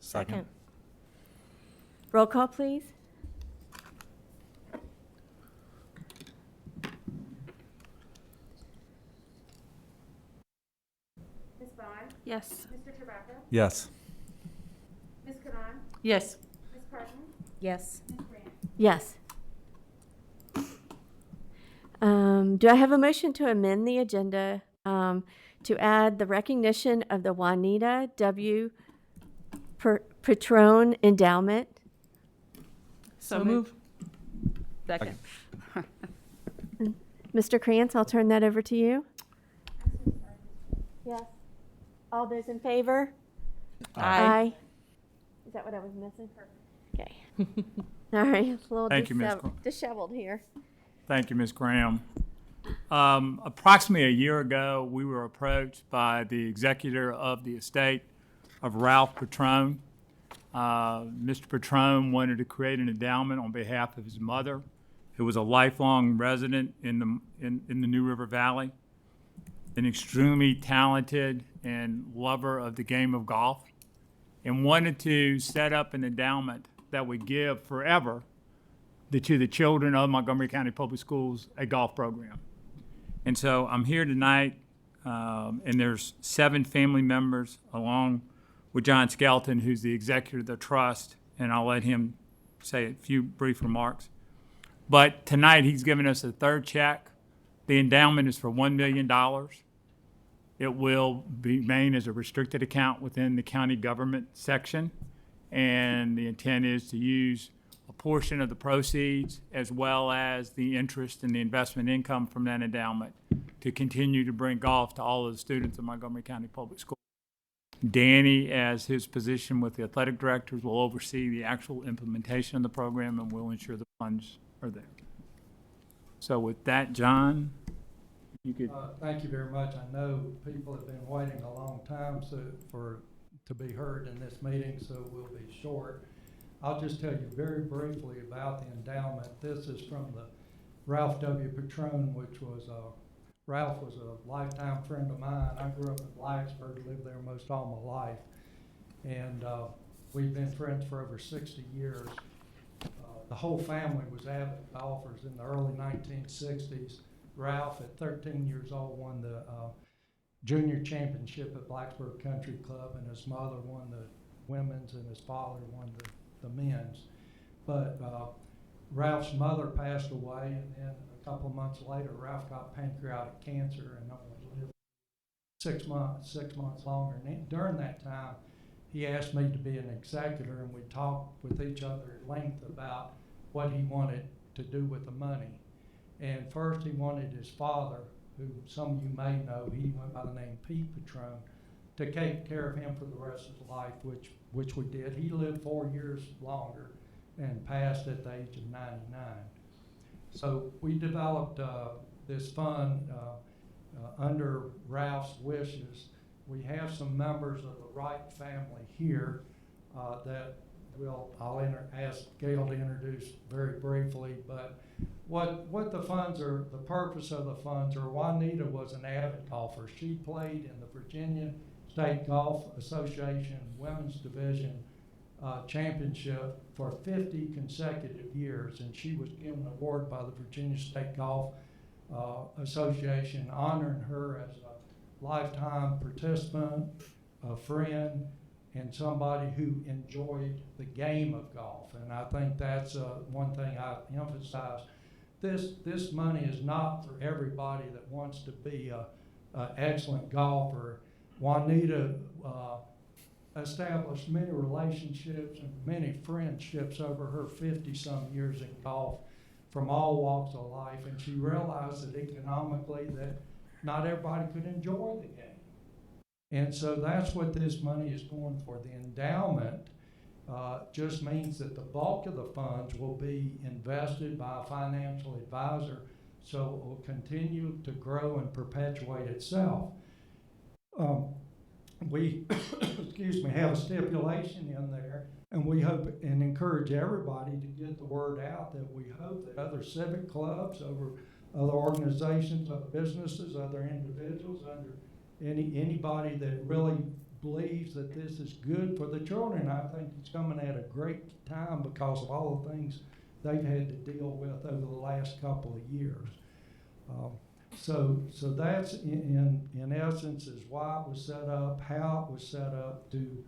Second. Roll call, please. Ms. Bond? Yes. Mr. Tabaka? Yes. Ms. Kanan? Yes. Ms. Patron? Yes. Ms. Grant? Yes. Do I have a motion to amend the agenda to add the recognition of the Juanita Patron Endowment? So move. Second. Mr. Krantz, I'll turn that over to you. Yes. All those in favor? Aye. Is that what I was missing? Okay. All right, it's a little Thank you, Ms. disheveled here. Thank you, Ms. Graham. Approximately a year ago, we were approached by the executor of the estate of Ralph Patron. Mr. Patron wanted to create an endowment on behalf of his mother, who was a lifelong resident in the New River Valley, an extremely talented and lover of the game of golf, and wanted to set up an endowment that would give forever to the children of Montgomery County Public Schools a golf program. And so I'm here tonight, and there's 7 family members along with John Skelton, who's the executor of the trust, and I'll let him say a few brief remarks. But tonight he's given us a third check. The endowment is for $1 million. It will remain as a restricted account within the county government section, and the intent is to use a portion of the proceeds as well as the interest and the investment income from that endowment to continue to bring golf to all of the students of Montgomery County Public Schools. Danny, as his position with the athletic directors, will oversee the actual implementation of the program and will ensure the funds are there. So with that, John, you could. Thank you very much. I know people have been waiting a long time to be heard in this meeting, so we'll be short. I'll just tell you very briefly about the endowment. This is from the Ralph W. Patron, which was Ralph was a lifetime friend of mine. I grew up in Blacksburg, lived there most all my life, and we've been friends for over 60 years. The whole family was avid golfers in the early 1960s. Ralph, at 13 years old, won the junior championship at Blacksburg Country Club, and his mother won the women's, and his father won the men's. But Ralph's mother passed away, and then a couple of months later, Ralph got pancreatic cancer and only lived 6 months longer. And during that time, he asked me to be an executor, and we talked with each other at length about what he wanted to do with the money. And first, he wanted his father, who some of you may know, he went by the name Pete Patron, to take care of him for the rest of his life, which we did. He lived 4 years longer and passed at the age of 99. So we developed this fund under Ralph's wishes. We have some members of the Wright family here that I'll ask Gail to introduce very briefly. But what the funds are, the purpose of the funds are, Juanita was an avid golfer. She played in the Virginia State Golf Association Women's Division Championship for 50 consecutive years, and she was given an award by the Virginia State Golf Association honoring her as a lifetime participant, a friend, and somebody who enjoyed the game of golf. And I think that's one thing I emphasize. This money is not for everybody that wants to be an excellent golfer. Juanita established many relationships and many friendships over her 50-some years in golf from all walks of life, and she realized that economically that not everybody could enjoy the game. And so that's what this money is going for. The endowment just means that the bulk of the funds will be invested by a financial advisor, so it will continue to grow and perpetuate itself. We have a stipulation in there, and we hope and encourage everybody to get the word out that we hope that other civic clubs, other organizations, other businesses, other individuals, anybody that really believes that this is good for the children. I think it's coming at a great time because of all the things they've had to deal with over the last couple of years. So that's in essence is why it was set up, how it was set up to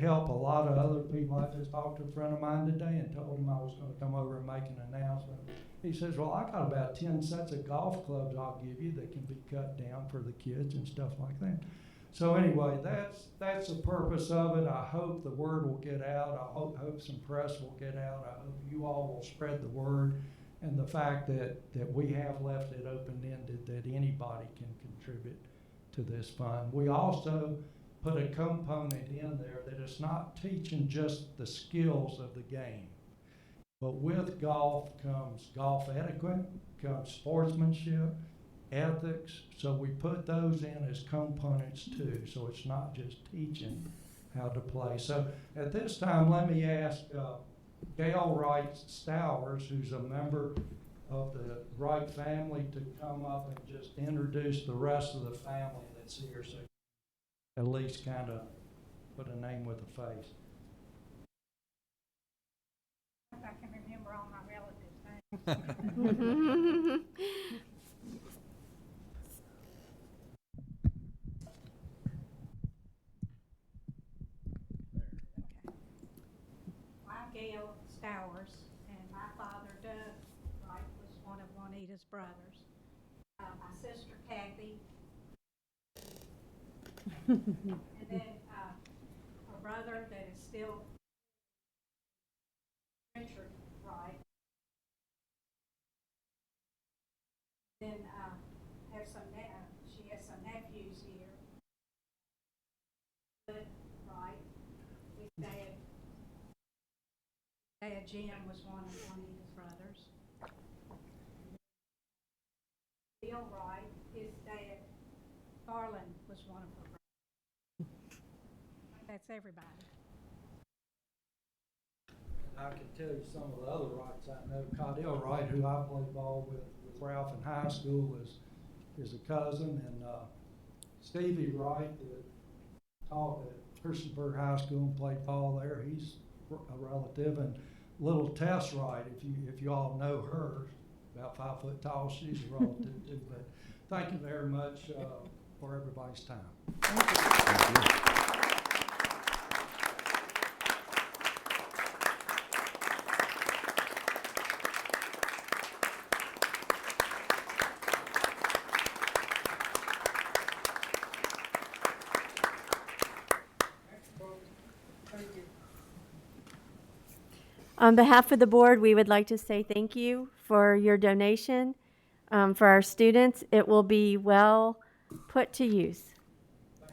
help a lot of other people. I just talked to a friend of mine today and told him I was going to come over and make an announcement. He says, well, I got about 10 sets of golf clubs I'll give you that can be cut down for the kids and stuff like that. So anyway, that's the purpose of it. I hope the word will get out. I hope some press will get out. I hope you all will spread the word. And the fact that we have left it open-ended, that anybody can contribute to this fund. We also put a component in there that it's not teaching just the skills of the game. But with golf comes golf etiquette, comes sportsmanship, ethics. So we put those in as components too. So it's not just teaching how to play. So at this time, let me ask Gail Wright Stowers, who's a member of the Wright family, to come up and just introduce the rest of the family that's here, so at least kind of put a name with a face. If I can remember all my relatives' names. I'm Gail Stowers, and my father, Doug Wright, was one of Juanita's brothers. My sister, Kathy, and then a brother that is still Richard Wright. Then have some. She has some nephews here. Good, right? His dad Jim was one of Juanita's brothers. Bill Wright, his dad Garland was one of her brothers. That's everybody. I can tell you some of the other Wrights I know. Caudill Wright, who I played ball with Ralph in high school, is a cousin, and Stevie Wright that taught at Christiansburg High School and played ball there. He's a relative, and little Tess Wright, if you all know her, about 5 foot tall, she's a relative too. But thank you very much for everybody's time. Thank you. On behalf of the board, we would like to say thank you for your donation for our students. It will be well put to use.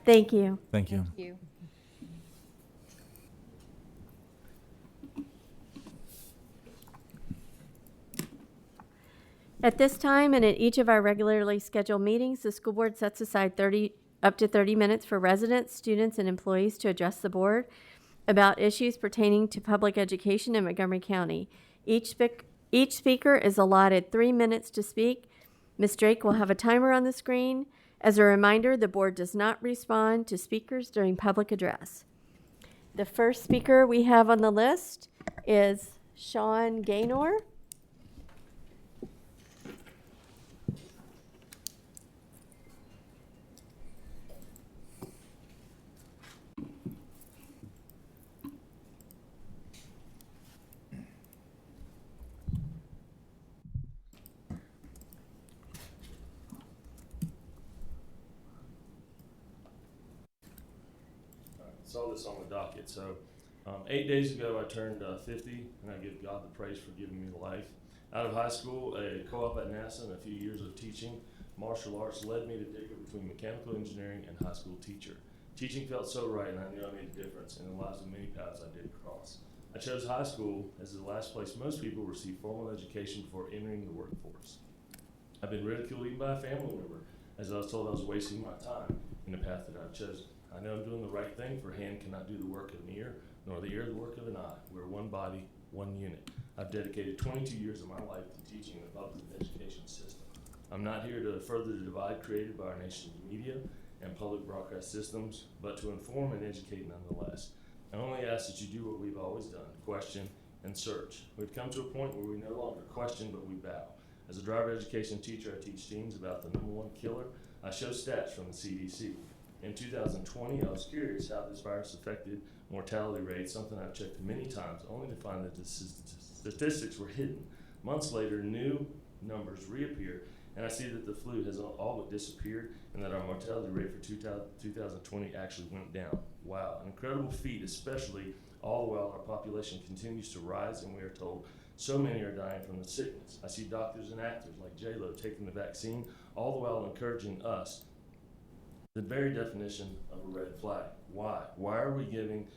Thank you. Thank you. You. At this time and at each of our regularly scheduled meetings, the school board sets aside up to 30 minutes for residents, students, and employees to address the board about issues pertaining to public education in Montgomery County. Each speaker is allotted 3 minutes to speak. Ms. Drake will have a timer on the screen. As a reminder, the board does not respond to speakers during public address. The first speaker we have on the list is Sean Gaynor. Saw this on the docket. So 8 days ago, I turned 50, and I give God the praise for giving me life. Out of high school, a co-op at NASA, and a few years of teaching martial arts led me to dig between mechanical engineering and high school teacher. Teaching felt so right, and I knew I made a difference in the lives of many paths I did cross. I chose high school as the last place most people receive formal education before entering the workforce. I've been ridiculed even by a family member, as I was told I was wasting my time in the path that I've chosen. I know I'm doing the right thing, for hand cannot do the work of an ear, nor the ear the work of an eye. We're one body, one unit. I've dedicated 22 years of my life to teaching the public education system. I'm not here to further the divide created by our nation's media and public broadcast systems, but to inform and educate nonetheless. I only ask that you do what we've always done, question and search. We've come to a point where we no longer question, but we bow. As a driver education teacher, I teach teens about the #1 killer. I show stats from the CDC. In 2020, I was curious how this virus affected mortality rates, something I've checked many times, only to find that the statistics were hidden. Months later, new numbers reappear, and I see that the flu has all but disappeared, and that our mortality rate for 2020 actually went down. Wow, an incredible feat, especially all the while our population continues to rise, and we are told so many are dying from the sickness. I see doctors and actors like J-Lo taking the vaccine, all the while encouraging us, the very definition of a red flag. Why? Why are you giving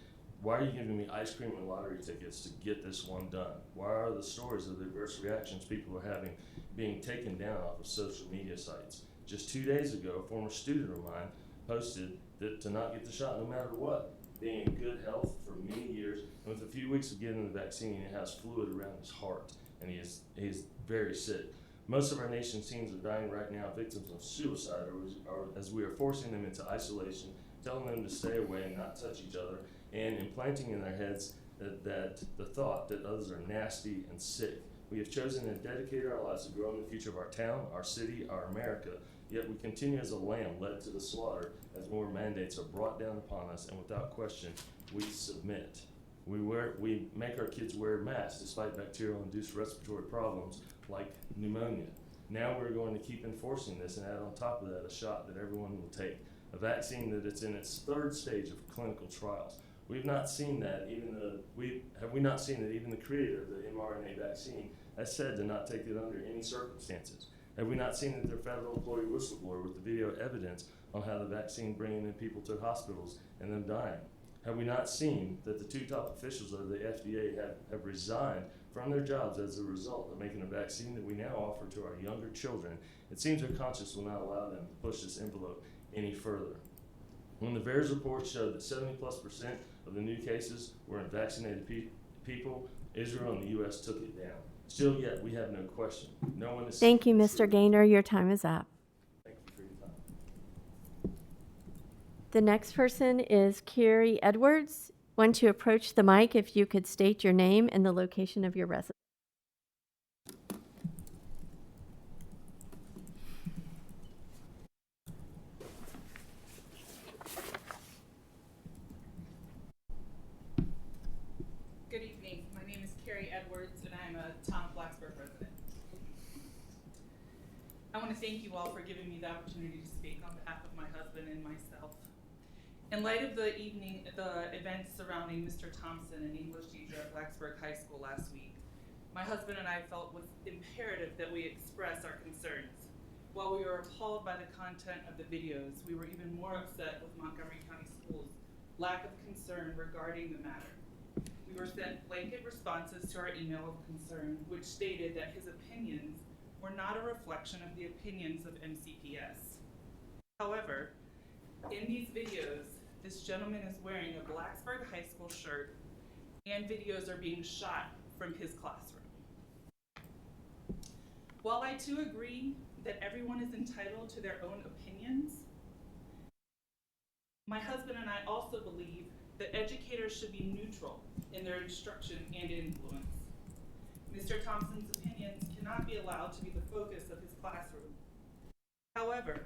me ice cream and lottery tickets to get this one done? Why are the stories of the adverse reactions people are having being taken down off of social media sites? Just 2 days ago, a former student of mine posted that to not get the shot no matter what, being in good health for many years, and with a few weeks of getting the vaccine, he has fluid around his heart, and he is very sick. Most of our nation's teens are dying right now, victims of suicide, or as we are forcing them into isolation, telling them to stay away and not touch each other, and implanting in their heads that the thought that others are nasty and sick. We have chosen to dedicate our lives to growing the future of our town, our city, our America, yet we continue as a lamb led to the slaughter as more mandates are brought down upon us, and without question, we submit. We make our kids wear masks despite bacterial-induced respiratory problems like pneumonia. Now we're going to keep enforcing this and add on top of that a shot that everyone will take, a vaccine that it's in its 3rd stage of clinical trials. We've not seen that even the creator of the mRNA vaccine has said to not take it under any circumstances? Have we not seen that their federal employee whistleblower with the video evidence on how the vaccine bringing in people to hospitals and them dying? Have we not seen that the 2 top officials of the FDA have resigned from their jobs as a result of making a vaccine that we now offer to our younger children? It seems our conscience will not allow them to push this envelope any further. When the VAERS report showed that 70+% of the new cases were in vaccinated people, Israel and the U.S. took it down. Still yet, we have no question. No one is. Thank you, Mr. Gaynor. Your time is up. Thank you for your time. The next person is Carrie Edwards. Want to approach the mic if you could state your name and the location of your residence. Good evening. My name is Carrie Edwards, and I'm a Town of Blacksburg resident. I want to thank you all for giving me the opportunity to speak on behalf of my husband and myself. In light of the events surrounding Mr. Thompson, an English teacher at Blacksburg High School last week, my husband and I felt it was imperative that we express our concerns. While we were appalled by the content of the videos, we were even more upset with Montgomery County Schools' lack of concern regarding the matter. We were sent blanket responses to our email of concern, which stated that his opinions were not a reflection of the opinions of MCPS. However, in these videos, this gentleman is wearing a Blacksburg High School shirt, and videos are being shot from his classroom. While I too agree that everyone is entitled to their own opinions, my husband and I also believe that educators should be neutral in their instruction and influence. Mr. Thompson's opinions cannot be allowed to be the focus of his classroom. However,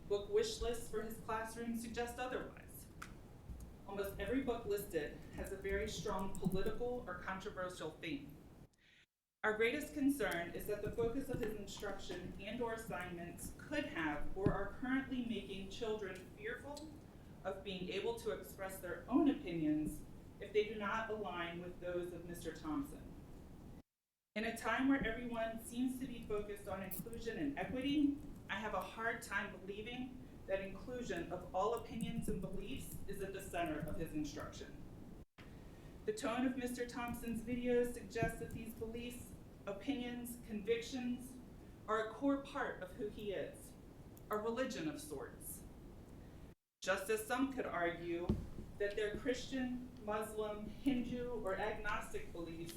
book wish lists for his classroom suggest otherwise. Almost every book listed has a very strong political or controversial theme. Our greatest concern is that the focus of his instruction and/or assignments could have or are currently making children fearful of being able to express their own opinions if they do not align with those of Mr. Thompson. In a time where everyone seems to be focused on inclusion and equity, I have a hard time believing that inclusion of all opinions and beliefs is at the center of his instruction. The tone of Mr. Thompson's videos suggests that these beliefs, opinions, convictions are a core part of who he is, a religion of sorts. Just as some could argue that their Christian, Muslim, Hindu, or agnostic beliefs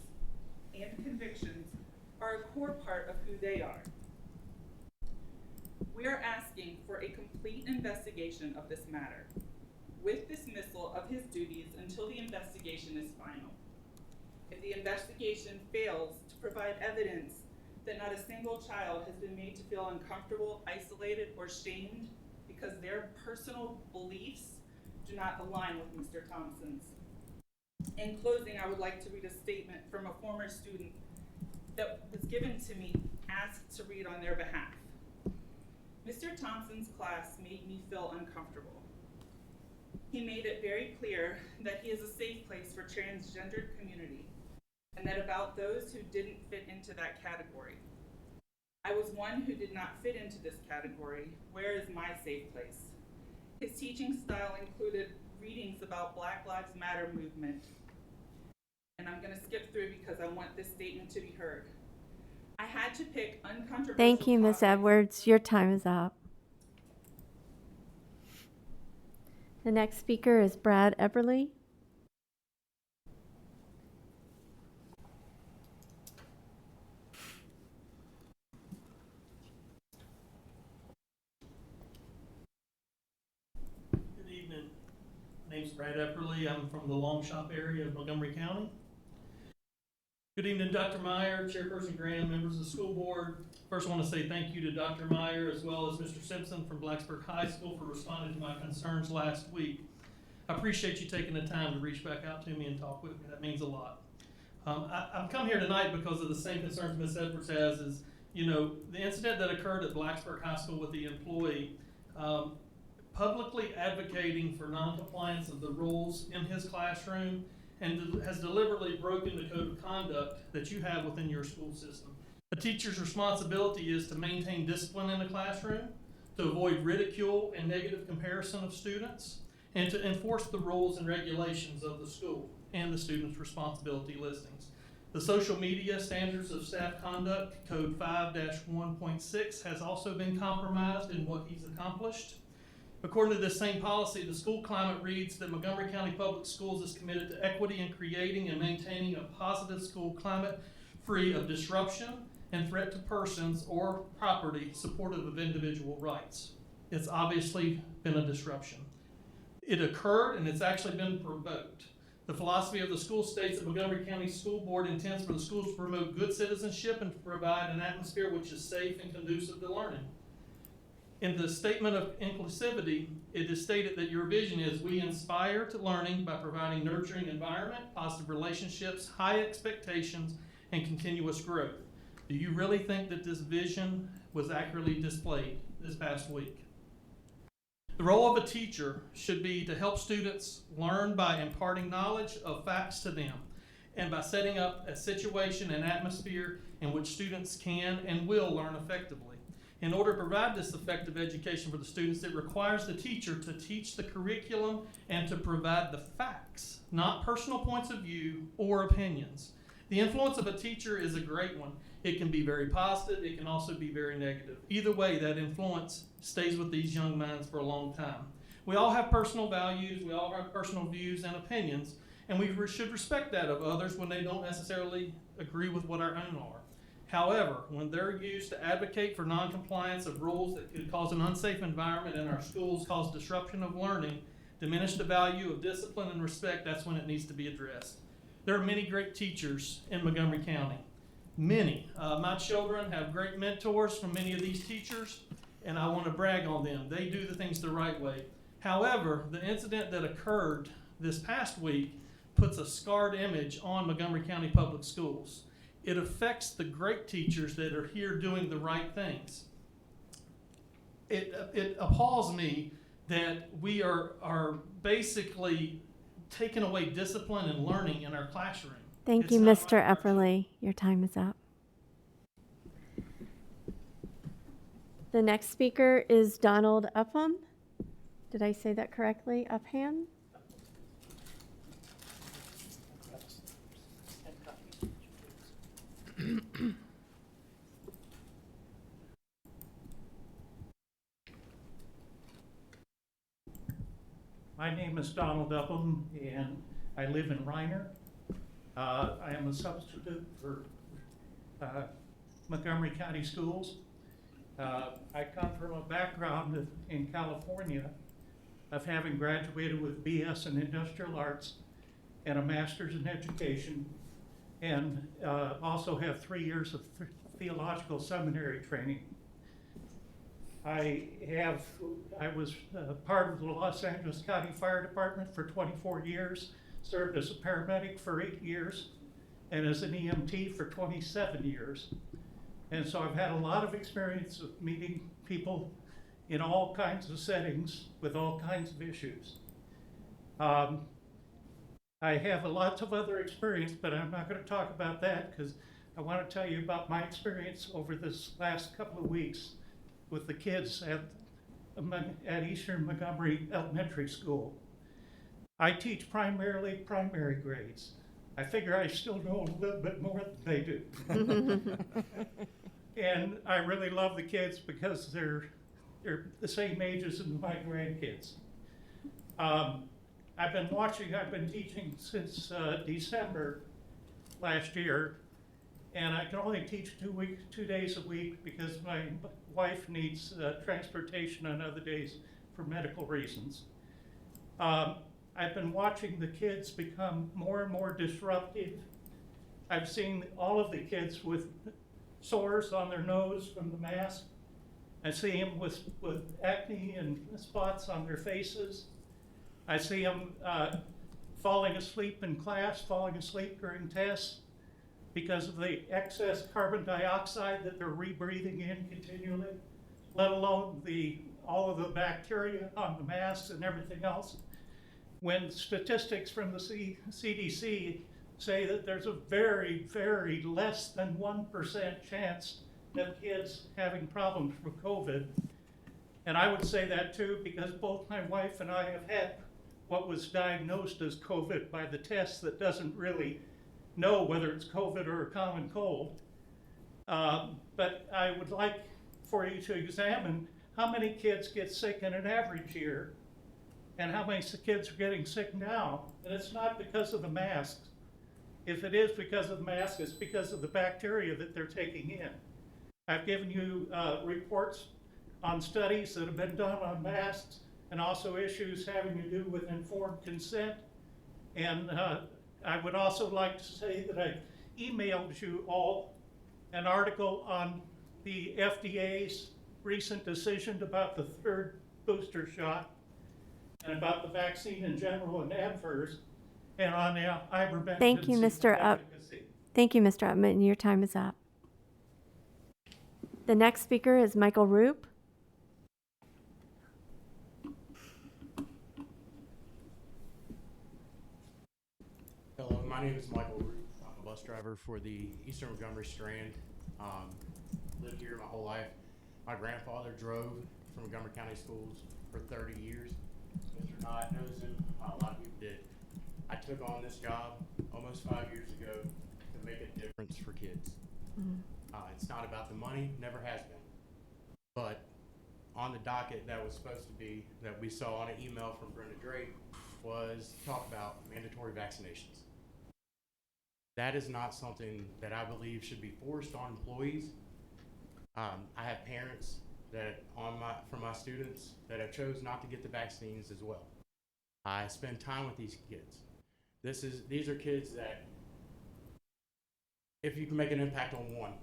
and convictions are a core part of who they are. We are asking for a complete investigation of this matter, with dismissal of his duties until the investigation is final. If the investigation fails to provide evidence that not a single child has been made to feel uncomfortable, isolated, or shamed because their personal beliefs do not align with Mr. Thompson's. In closing, I would like to read a statement from a former student that was given to me, asked to read on their behalf. Mr. Thompson's class made me feel uncomfortable. He made it very clear that he is a safe place for transgendered community, and that about those who didn't fit into that category. I was one who did not fit into this category. Where is my safe place? His teaching style included readings about Black Lives Matter movement. And I'm gonna skip through because I want this statement to be heard. I had to pick uncontroversial Thank you, Ms. topics. Edwards. Your time is up. The next speaker is Brad Eberly. Good evening. My name's Brad Epperly. I'm from the Long Shop area of Montgomery County. Good evening, Dr. Meyer, Chairperson Graham, members of the school board. First, I want to say thank you to Dr. Meyer as well as Mr. Simpson from Blacksburg High School for responding to my concerns last week. I appreciate you taking the time to reach back out to me and talk with me. That means a lot. I've come here tonight because of the same concerns Ms. Edwards has. Is, you know, the incident that occurred at Blacksburg High School with the employee, publicly advocating for noncompliance of the rules in his classroom and has deliberately broken the code of conduct that you have within your school system. A teacher's responsibility is to maintain discipline in the classroom, to avoid ridicule and negative comparison of students, and to enforce the rules and regulations of the school and the students' responsibility listings. The social media standards of staff conduct, code 5-1.6, has also been compromised in what he's accomplished. According to this same policy, the school climate reads that Montgomery County Public Schools is committed to equity in creating and maintaining a positive school climate free of disruption and threat to persons or property supportive of individual rights. It's obviously been a disruption. It occurred and it's actually been provoked. The philosophy of the school states that Montgomery County School Board intends for the schools to promote good citizenship and to provide an atmosphere which is safe and conducive to learning. In the statement of inclusivity, it is stated that your vision is we inspire to learning by providing nurturing environment, positive relationships, high expectations, and continuous growth. Do you really think that this vision was accurately displayed this past week? The role of a teacher should be to help students learn by imparting knowledge of facts to them and by setting up a situation and atmosphere in which students can and will learn effectively. In order to provide this effective education for the students, it requires the teacher to teach the curriculum and to provide the facts, not personal points of view or opinions. The influence of a teacher is a great one. It can be very positive, it can also be very negative. Either way, that influence stays with these young minds for a long time. We all have personal values, we all have personal views and opinions, and we should respect that of others when they don't necessarily agree with what our own are. However, when they're used to advocate for noncompliance of rules that could cause an unsafe environment in our schools, cause disruption of learning, diminish the value of discipline and respect, that's when it needs to be addressed. There are many great teachers in Montgomery County. Many. My children have great mentors from many of these teachers, and I want to brag on them. They do the things the right way. However, the incident that occurred this past week puts a scarred image on Montgomery County Public Schools. It affects the great teachers that are here doing the right things. It appalls me that we are basically taking away discipline and learning in our classroom. Thank you, Mr. Epperly. Your time is up. The next speaker is Donald Upham. Did I say that correctly? Upham? My name is Donald Upham, and I live in Reiner. I am a substitute for Montgomery County Schools. I come from a background in California of having graduated with BS in Industrial Arts and a Master's in Education, and also have 3 years of theological seminary training. I was part of the Los Angeles County Fire Department for 24 years, served as a paramedic for 8 years, and as an EMT for 27 years. And so I've had a lot of experience of meeting people in all kinds of settings with all kinds of issues. I have lots of other experience, but I'm not going to talk about that because I want to tell you about my experience over this last couple of weeks with the kids at Eastern Montgomery Elementary School. I teach primarily primary grades. I figure I still know a little bit more than they do. And I really love the kids because they're the same age as my grandkids. I've been teaching since December last year, and I can only teach 2 days a week because my wife needs transportation on other days for medical reasons. I've been watching the kids become more and more disruptive. I've seen all of the kids with sores on their nose from the mask. I see them with acne and spots on their faces. I see them falling asleep in class, falling asleep during tests because of the excess carbon dioxide that they're rebreathing in continually, let alone all of the bacteria on the masks and everything else. When statistics from the CDC say that there's a very, very less than 1% chance of kids having problems from COVID. And I would say that too because both my wife and I have had what was diagnosed as COVID by the test that doesn't really know whether it's COVID or a common cold. But I would like for you to examine how many kids get sick in an average year and how many kids are getting sick now. And it's not because of the masks. If it is because of the mask, it's because of the bacteria that they're taking in. I've given you reports on studies that have been done on masks and also issues having to do with informed consent. And I would also like to say that I emailed you all an article on the FDA's recent decision about the third booster shot and about the vaccine in general and adverse, and on the ivermectin. Thank you, Mr. Thank you, Mr. Upman. Your time is up. The next speaker is Michael Roop. Hello, my name is Michael Roop. I'm a bus driver for the Eastern Montgomery Strand. Lived here my whole life. My grandfather drove for Montgomery County Schools for 30 years. Mr. Knott knows him. A lot of people did. I took on this job almost 5 years ago to make a difference for kids. It's not about the money, never has been. But on the docket that was supposed to be, that we saw on an email from Brenda Drake, was talk about mandatory vaccinations. That is not something that I believe should be forced on employees. I have parents that from my students that have chose not to get the vaccines as well. I spend time with these kids. These are kids that, if you can make an impact on one,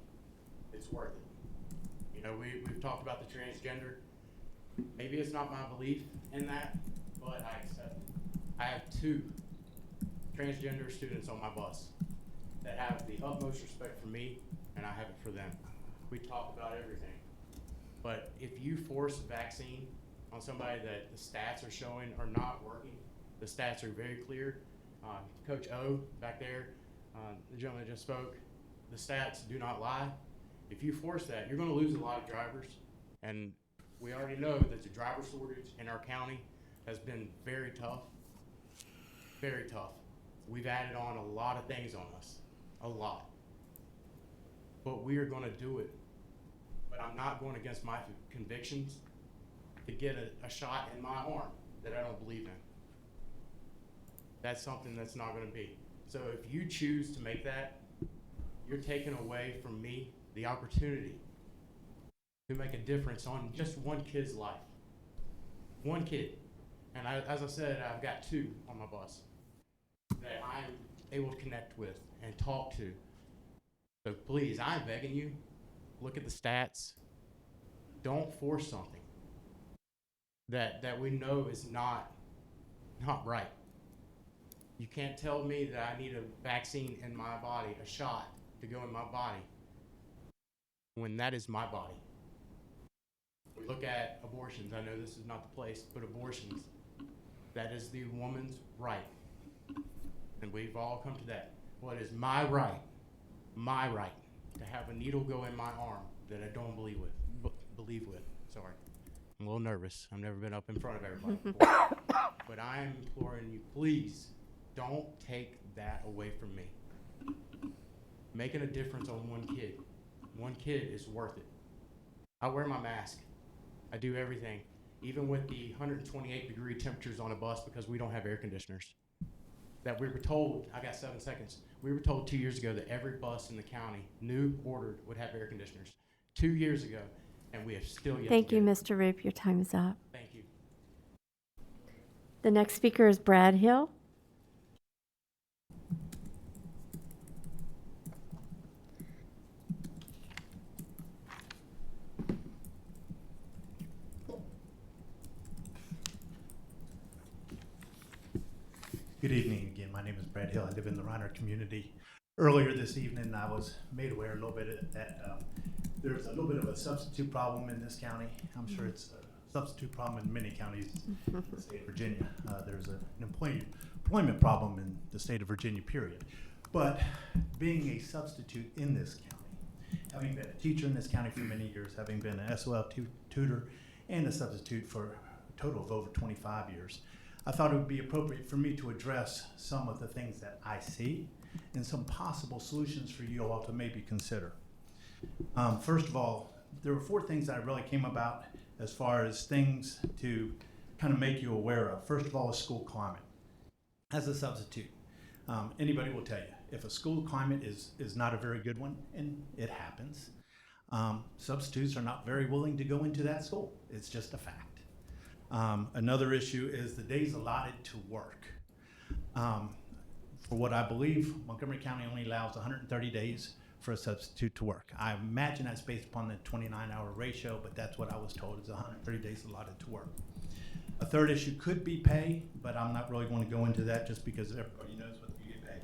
it's worth it. You know, we've talked about the transgender. Maybe it's not my belief in that, but I accept it. I have 2 transgender students on my bus that have the utmost respect for me, and I have it for them. We talk about everything. But if you force a vaccine on somebody that the stats are showing are not working, the stats are very clear. Coach O back there, the gentleman that just spoke, the stats do not lie. If you force that, you're going to lose a lot of drivers. And we already know that the driver shortage in our county has been very tough. Very tough. We've added on a lot of things on us. A lot. But we are going to do it. But I'm not going against my convictions to get a shot in my arm that I don't believe in. That's something that's not going to be. So if you choose to make that, you're taking away from me the opportunity to make a difference on just one kid's life. One kid. And as I said, I've got 2 on my bus that I'm able to connect with and talk to. So please, I'm begging you, look at the stats. Don't force something that we know is not right. You can't tell me that I need a vaccine in my body, a shot to go in my body, when that is my body. We look at abortions. I know this is not the place, but abortions, that is the woman's right. And we've all come to that. Well, it is my right, to have a needle go in my arm that I don't believe with. Sorry. I'm a little nervous. I've never been up in front of everybody before. But I am imploring you, please, don't take that away from me. Making a difference on one kid. One kid is worth it. I wear my mask. I do everything, even with the 128-degree temperatures on a bus because we don't have air conditioners. That we were told, I got 7 seconds, we were told 2 years ago that every bus in the county, new ordered, would have air conditioners. 2 years ago, and we have still yet Thank to you, get it. Mr. Roop. Your time is up. Thank you. The next speaker is Brad Hill. Good evening again. My name is Brad Hill. I live in the Reiner community. Earlier this evening, I was made aware a little bit that there's a little bit of a substitute problem in this county. I'm sure it's a substitute problem in many counties in the state of Virginia. There's an employment problem in the state of Virginia, period. But being a substitute in this county, having been a teacher in this county for many years, having been an SOL tutor and a substitute for a total of over 25 years, I thought it would be appropriate for me to address some of the things that I see and some possible solutions for you all to maybe consider. First of all, there were 4 things that I really came about as far as things to kind of make you aware of. First of all, is school climate. As a substitute, anybody will tell you, if a school climate is not a very good one, and it happens, substitutes are not very willing to go into that school. It's just a fact. Another issue is the days allotted to work. For what I believe, Montgomery County only allows 130 days for a substitute to work. I imagine that's based upon the 29-hour ratio, but that's what I was told is 130 days allotted to work. A third issue could be pay, but I'm not really going to go into that just because everybody knows what you get paid.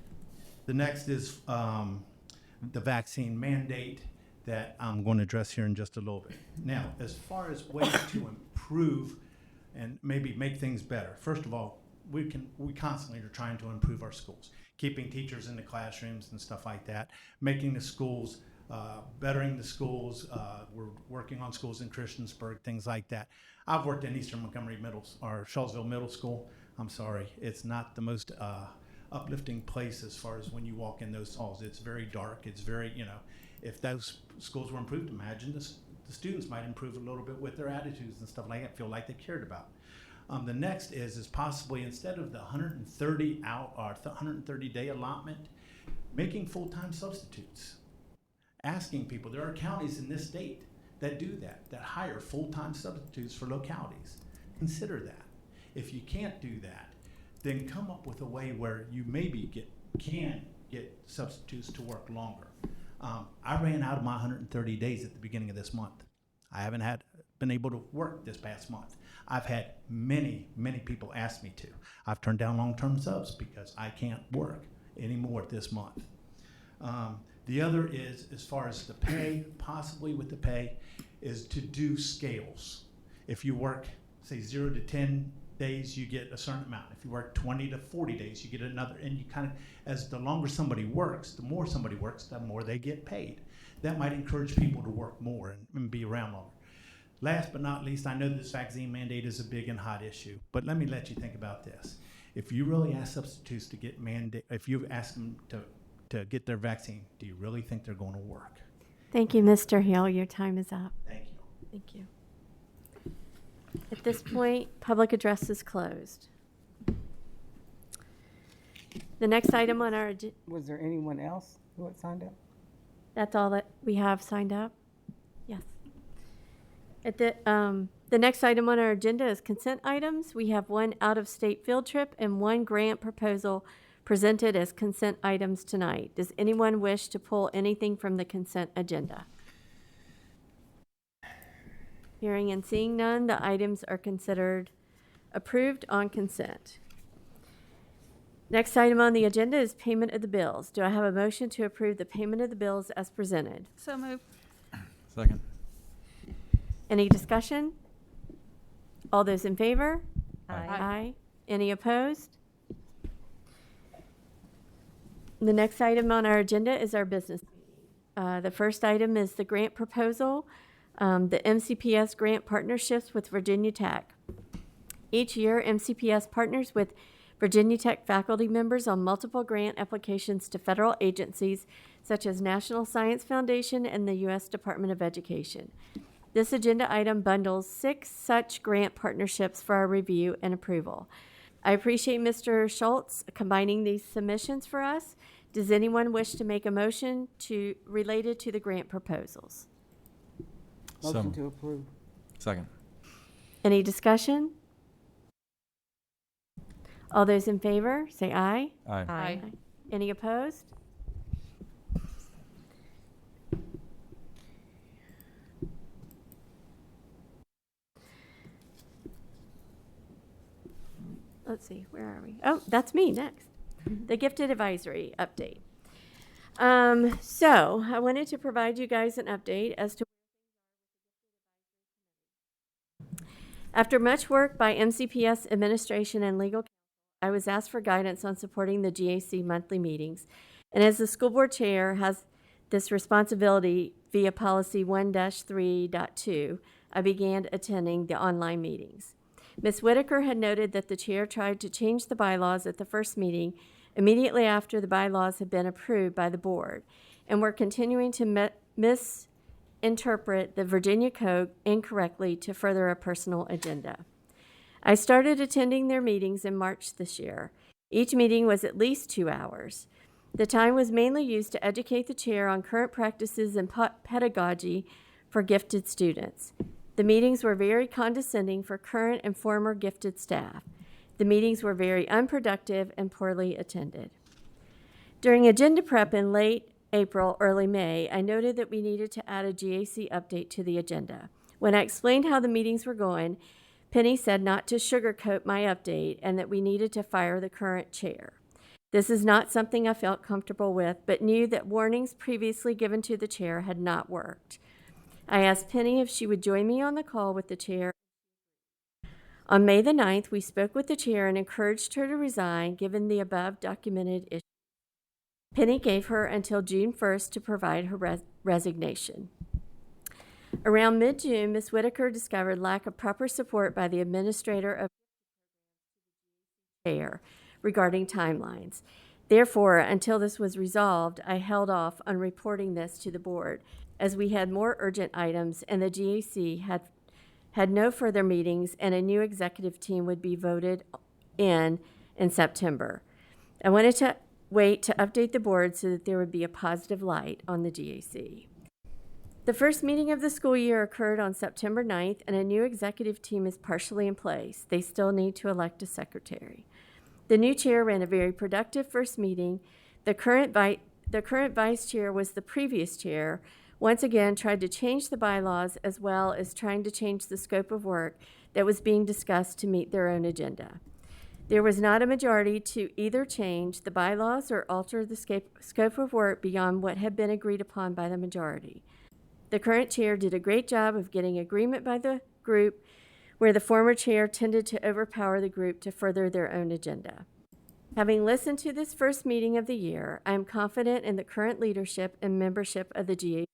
The next is the vaccine mandate that I'm going to address here in just a little bit. Now, as far as ways to improve and maybe make things better. First of all, we constantly are trying to improve our schools, keeping teachers in the classrooms and stuff like that, making the schools, bettering the schools. We're working on schools in Christiansburg, things like that. I've worked in Eastern Montgomery or Shawsville Middle School. I'm sorry, it's not the most uplifting place as far as when you walk in those halls. It's very dark. It's very, if those schools were improved, imagine the students might improve a little bit with their attitudes and stuff like that, feel like they cared about. The next is possibly instead of the 130-day allotment, making full-time substitutes. Asking people, there are counties in this state that do that hire full-time substitutes for localities. Consider that. If you can't do that, then come up with a way where you maybe can get substitutes to work longer. I ran out of my 130 days at the beginning of this month. I haven't been able to work this past month. I've had many people ask me to. I've turned down long-term subs because I can't work anymore this month. The other is, as far as the pay, possibly with the pay, is to do scales. If you work, say, 0 to 10 days, you get a certain amount. If you work 20 to 40 days, you get another. And you kind of, as the longer somebody works, the more somebody works, the more they get paid. That might encourage people to work more and be around longer. Last but not least, I know this vaccine mandate is a big and hot issue, but let me let you think about this. If you really ask substitutes to get if you ask them to get their vaccine, do you really think they're going to work? Thank you, Mr. Hill. Your time is up. Thank you. Thank you. At this point, public address is closed. The next item on our agenda. Was there anyone else who had signed up? That's all that we have signed up? Yes. The next item on our agenda is consent items. We have one out-of-state field trip and one grant proposal presented as consent items tonight. Does anyone wish to pull anything from the consent agenda? Hearing and seeing none, the items are considered approved on consent. Next item on the agenda is payment of the bills. Do I have a motion to approve the payment of the bills as presented? So moved. Second. Any discussion? All those in favor? Aye. Aye. Any opposed? The next item on our agenda is our business meeting. The first item is the grant proposal, the MCPS grant partnerships with Virginia Tech. Each year, MCPS partners with Virginia Tech faculty members on multiple grant applications to federal agencies such as National Science Foundation and the U.S. Department of Education. This agenda item bundles 6 such grant partnerships for our review and approval. I appreciate Mr. Schultz combining these submissions for us. Does anyone wish to make a motion related to the grant proposals? Motion to approve. Second. Any discussion? All those in favor, say aye. Aye. Aye. Any opposed? Let's see, where are we? Oh, that's me next. The Gifted Advisory update. So I wanted to provide you guys an update as to after much work by MCPS administration and legal counsel, I was asked for guidance on supporting the GAC monthly meetings. And as the school board chair has this responsibility via policy 1-3.2, I began attending the online meetings. Ms. Whitaker had noted that the chair tried to change the bylaws at the first meeting immediately after the bylaws had been approved by the board and were continuing to misinterpret the Virginia Code incorrectly to further a personal agenda. I started attending their meetings in March this year. Each meeting was at least 2 hours. The time was mainly used to educate the chair on current practices and pedagogy for gifted students. The meetings were very condescending for current and former gifted staff. The meetings were very unproductive and poorly attended. During agenda prep in late April, early May, I noted that we needed to add a GAC update to the agenda. When I explained how the meetings were going, Penny said not to sugarcoat my update and that we needed to fire the current chair. This is not something I felt comfortable with, but knew that warnings previously given to the chair had not worked. I asked Penny if she would join me on the call with the chair. On May the 9th, we spoke with the chair and encouraged her to resign given the above documented issue. Penny gave her until June 1st to provide her resignation. Around mid-June, Ms. Whitaker discovered lack of proper support by the administrator of the chair regarding timelines. Therefore, until this was resolved, I held off on reporting this to the board as we had more urgent items and the GAC had no further meetings and a new executive team would be voted in September. I wanted to wait to update the board so that there would be a positive light on the GAC. The first meeting of the school year occurred on September 9th, and a new executive team is partially in place. They still need to elect a secretary. The new chair ran a very productive first meeting. The current vice chair was the previous chair, once again tried to change the bylaws as well as trying to change the scope of work that was being discussed to meet their own agenda. There was not a majority to either change the bylaws or alter the scope of work beyond what had been agreed upon by the majority. The current chair did a great job of getting agreement by the group, where the former chair tended to overpower the group to further their own agenda. Having listened to this first meeting of the year, I am confident in the current leadership and membership of the GAC.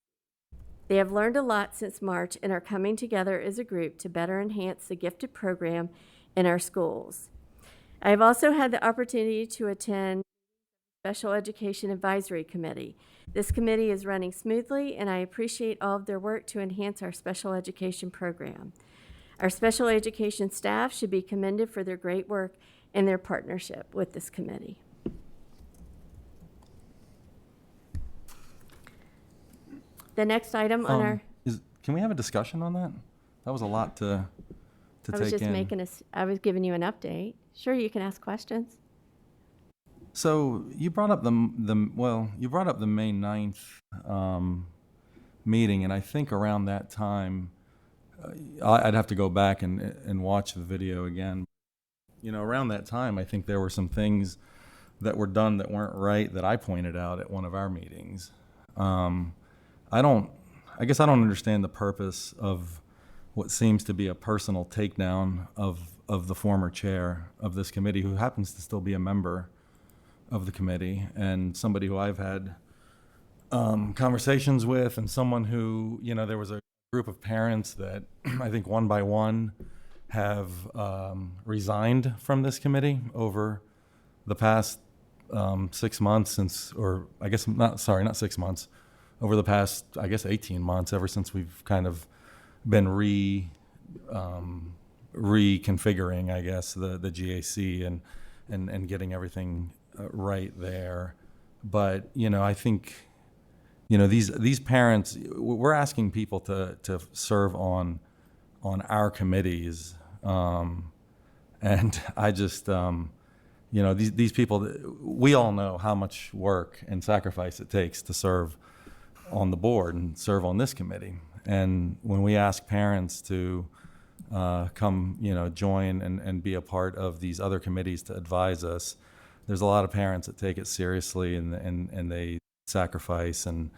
They have learned a lot since March and are coming together as a group to better enhance the gifted program in our schools. I have also had the opportunity to attend the Special Education Advisory Committee. This committee is running smoothly, and I appreciate all of their work to enhance our special education program. Our special education staff should be commended for their great work and their partnership with this committee. The next item on our... Can we have a discussion on that? That was a lot to I was take just in. I was giving you an update. Sure, you can ask questions. So you brought up you brought up the May 9th meeting, and I think around that time, I'd have to go back and watch the video again. You know, around that time, I think there were some things that were done that weren't right that I pointed out at one of our meetings. I guess I don't understand the purpose of what seems to be a personal takedown of the former chair of this committee, who happens to still be a member of the committee and somebody who I've had conversations with, and someone who, you know, there was a group of parents that I think one by one have resigned from this committee over the past 6 months since, or I guess not 6 months, over the past, I guess, 18 months, ever since we've kind of been reconfiguring, I guess, the GAC and getting everything right there. But, you know, I think, you know, these parents, we're asking people to serve on our committees, and I just, you know, these people, we all know how much work and sacrifice it takes to serve on the board and serve on this committee. And when we ask parents to come, you know, join and be a part of these other committees to advise us, there's a lot of parents that take it seriously, and they sacrifice. And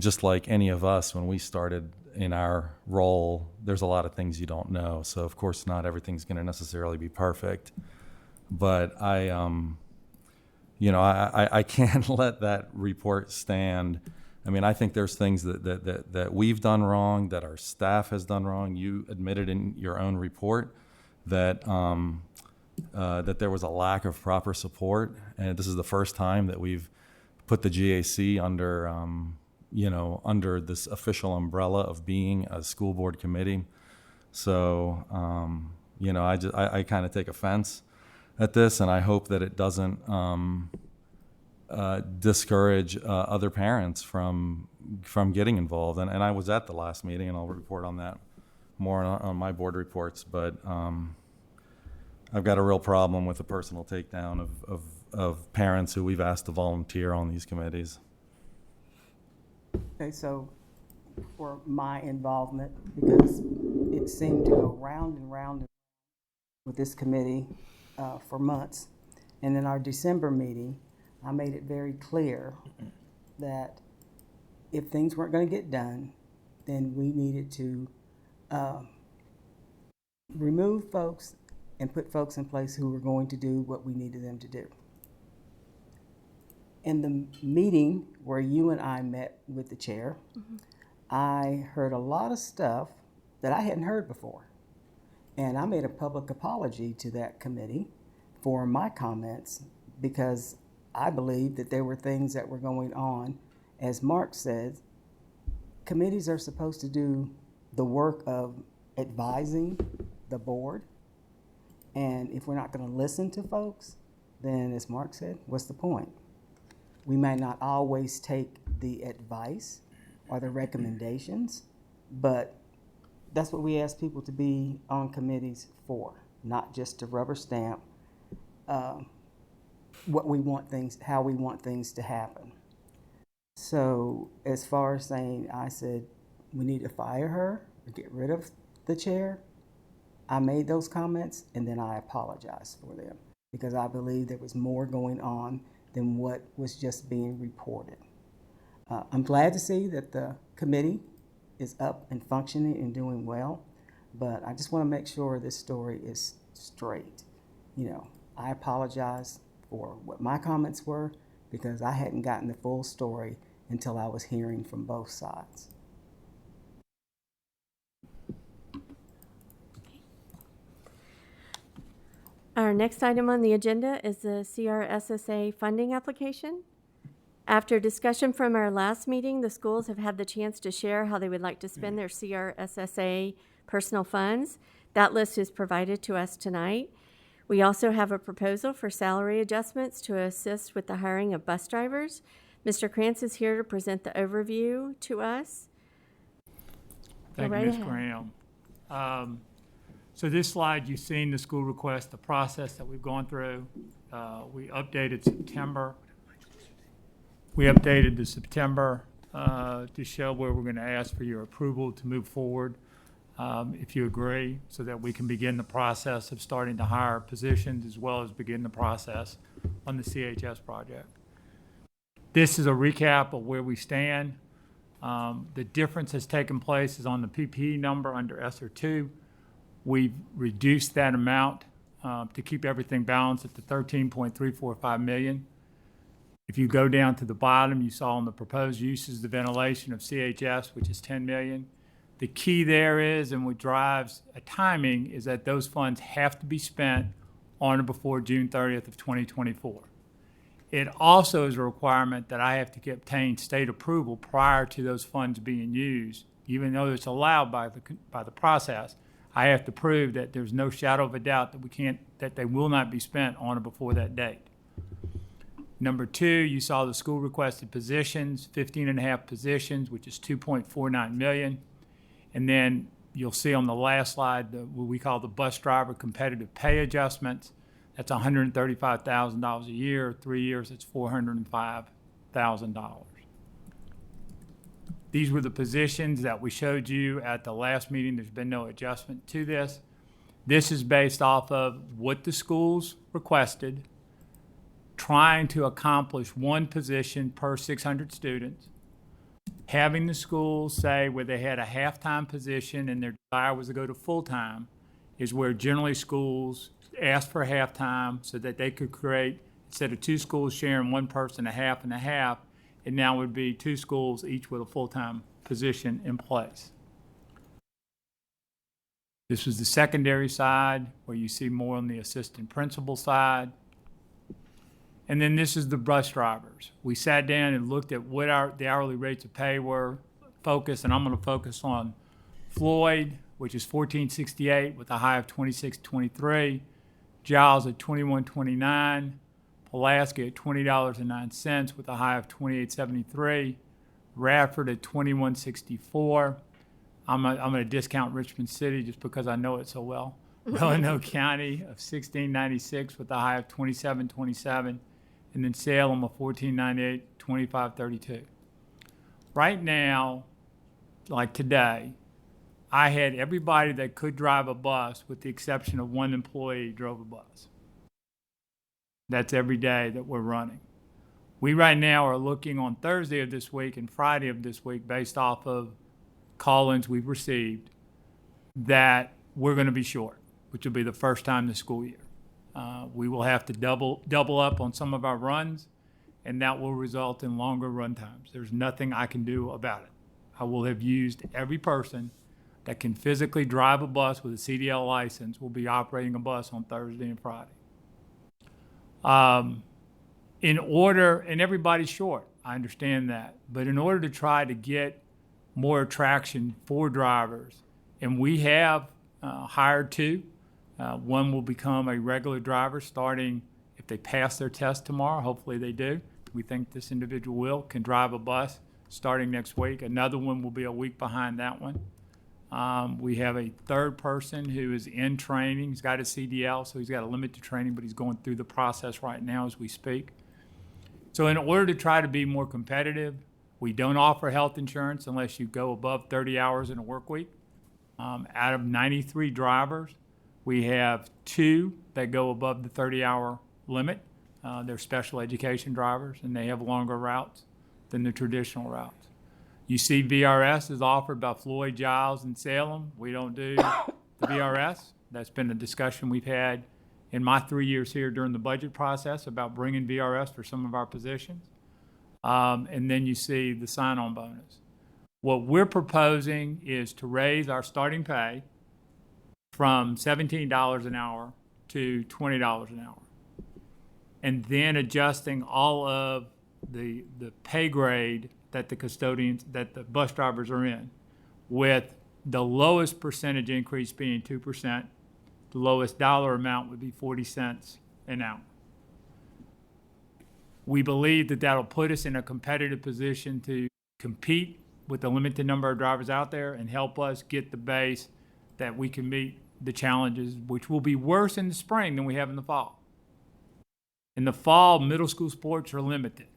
just like any of us, when we started in our role, there's a lot of things you don't know. So of course not everything's going to necessarily be perfect. But I can't let that report stand. I mean, I think there's things that we've done wrong, that our staff has done wrong. You admitted in your own report that that there was a lack of proper support, and this is the first time that we've put the GAC under under this official umbrella of being a school board committee. So I kind of take offense at this, and I hope that it doesn't discourage other parents from getting involved. And I was at the last meeting, and I'll report on that more on my board reports. But I've got a real problem with the personal takedown of parents who we've asked to volunteer on these committees. Okay, so for my involvement, because it seemed to go round and round with this committee for months. And in our December meeting, I made it very clear that if things weren't going to get done, then we needed to remove folks and put folks in place who were going to do what we needed them to do. In the meeting where you and I met with the chair, I heard a lot of stuff that I hadn't heard before. And I made a public apology to that committee for my comments, because I believe that there were things that were going on. As Mark said, committees are supposed to do the work of advising the board. And if we're not going to listen to folks, then as Mark said, what's the point? We might not always take the advice or the recommendations, but that's what we ask people to be on committees for, not just to rubber stamp what we want things, how we want things to happen. So as far as saying, I said, we need to fire her or get rid of the chair, I made those comments, and then I apologized for them, because I believe there was more going on than what was just being reported. I'm glad to see that the committee is up and functioning and doing well, but I just want to make sure this story is straight. You know, I apologize for what my comments were, because I hadn't gotten the full story until I was hearing from both sides. Our next item on the agenda is the CRSSA funding application. After discussion from our last meeting, the schools have had the chance to share how they would like to spend their CRSSA personal funds. That list is provided to us tonight. We also have a proposal for salary adjustments to assist with the hiring of bus drivers. Mr. Krantz is here to present the overview to us. Thank Go you, right Ms. ahead. Graham. So this slide, you've seen the school request, the process that we've gone through. We updated September. We updated the September to show where we're going to ask for your approval to move forward, if you agree, so that we can begin the process of starting to hire positions as well as begin the process on the CHS project. This is a recap of where we stand. The difference has taken place is on the PPE number under ESSER 2. We've reduced that amount to keep everything balanced at the $13.345 million. If you go down to the bottom, you saw on the proposed uses the ventilation of CHS, which is $10 million. The key there is, and what drives a timing, is that those funds have to be spent on or before June 30th of 2024. It also is a requirement that I have to obtain state approval prior to those funds being used. Even though it's allowed by the process, I have to prove that there's no shadow of a doubt that they will not be spent on or before that date. Number two, you saw the school requested positions, 15.5 positions, which is $2.49 million. And then you'll see on the last slide what we call the bus driver competitive pay adjustments. That's $135,000 a year. 3 years, it's $405,000. These were the positions that we showed you at the last meeting. There's been no adjustment to this. This is based off of what the schools requested, trying to accomplish one position per 600 students, having the schools say where they had a half-time position and their desire was to go to full-time is where generally schools ask for half-time so that they could create, instead of two schools sharing one person a half and a half, it now would be two schools each with a full-time position in place. This was the secondary side where you see more on the assistant principal side. And then this is the bus drivers. We sat down and looked at what the hourly rates of pay were, focused, and I'm going to focus on Floyd, which is $14.68 with a high of $26.23, Giles at $21.29, Pulaski at $20.09 with a high of $28.73, Radford at $21.64. I'm going to discount Richmond City just because I know it so well. Roanoke County of $16.96 with a high of $27.27, and then Salem of $14.98, $25.32. Right now, like today, I had everybody that could drive a bus with the exception of one employee drove a bus. That's every day that we're running. We right now are looking on Thursday of this week and Friday of this week based off of call-ins we've received that we're going to be short, which will be the first time this school year. We will have to double up on some of our runs, and that will result in longer run times. There's nothing I can do about it. I will have used every person that can physically drive a bus with a CDL license will be operating a bus on Thursday and Friday. In order, and everybody's short, I understand that, but in order to try to get more attraction for drivers, and we have hired two. One will become a regular driver starting if they pass their test tomorrow. Hopefully they do. We think this individual can drive a bus starting next week. Another one will be a week behind that one. We have a third person who is in training. He's got a CDL, so he's got a limited training, but he's going through the process right now as we speak. So in order to try to be more competitive, we don't offer health insurance unless you go above 30 hours in a work week. Out of 93 drivers, we have 2 that go above the 30-hour limit. They're special education drivers, and they have longer routes than the traditional routes. You see VRS is offered by Floyd, Giles, and Salem. We don't do the VRS. That's been a discussion we've had in my 3 years here during the budget process about bringing VRS for some of our positions. And then you see the sign-on bonus. What we're proposing is to raise our starting pay from $17 an hour to $20 an hour, and then adjusting all of the pay grade that the custodians, that the bus drivers are in, with the lowest percentage increase being 2%. The lowest dollar amount would be 40 cents an hour. We believe that that'll put us in a competitive position to compete with the limited number of drivers out there and help us get the base that we can meet the challenges, which will be worse in the spring than we have in the fall. In the fall, middle school sports are limited.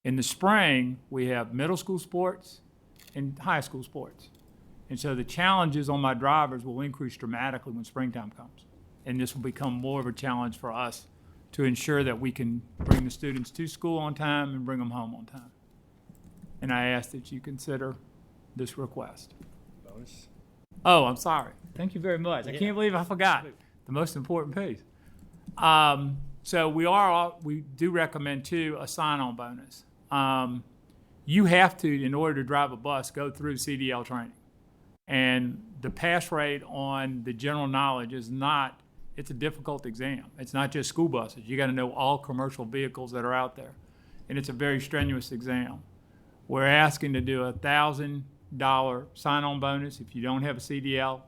In the spring, we have middle school sports and high school sports. And so the challenges on my drivers will increase dramatically when springtime comes. And this will become more of a challenge for us to ensure that we can bring the students to school on time and bring them home on time. And I ask that you consider this request. Bonus. Oh, I'm sorry. Thank you very much. I can't believe I forgot the most important piece. So we do recommend too a sign-on bonus. You have to, in order to drive a bus, go through CDL training. And the pass rate on the general knowledge is not, it's a difficult exam. It's not just school buses. You got to know all commercial vehicles that are out there. And it's a very strenuous exam. We're asking to do a $1,000 sign-on bonus if you don't have a CDL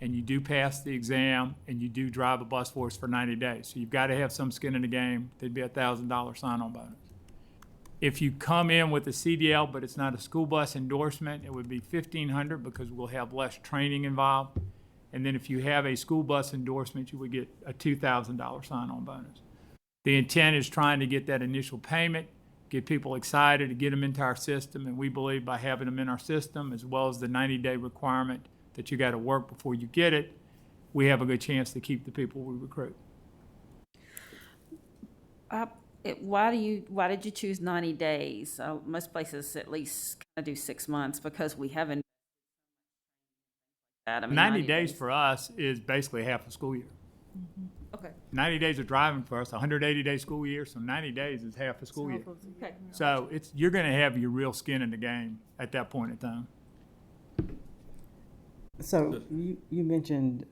and you do pass the exam and you do drive a bus for us for 90 days. So you've got to have some skin in the game. There'd be a $1,000 sign-on bonus. If you come in with a CDL but it's not a school bus endorsement, it would be $1,500 because we'll have less training involved. And then if you have a school bus endorsement, you would get a $2,000 sign-on bonus. The intent is trying to get that initial payment, get people excited to get them into our system, and we believe by having them in our system, as well as the 90-day requirement that you got to work before you get it, we have a good chance to keep the people we recruit. Why did you choose 90 days? Most places at least kind of do 6 months because we haven't. 90 days for us is basically half a school year. Mm-hmm. Okay. 90 days of driving for us, 180-day school year, so 90 days is half a school year. Okay. So you're going to have your real skin in the game at that point in time. So you mentioned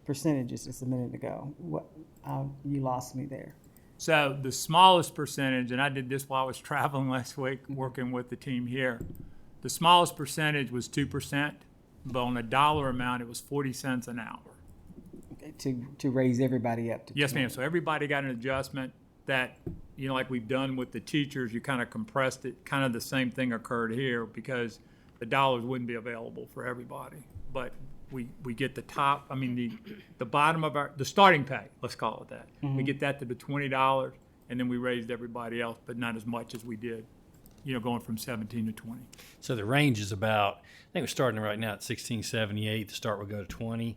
percentages just a minute ago. You lost me there. So the smallest percentage, and I did this while I was traveling last week working with the team here, the smallest percentage was 2%, but on a dollar amount, it was 40 cents an hour. To raise everybody up to. Yes, ma'am. So everybody got an adjustment that, like we've done with the teachers, you kind of compressed it. Kind of the same thing occurred here because the dollars wouldn't be available for everybody. But we get the top, the bottom of the starting pay, let's call it that. Mm-hmm. We get that to the $20, and then we raised everybody else, but not as much as we did, going from 17 to 20. So the range is about, I think we're starting right now at $16.78. The start will go to 20.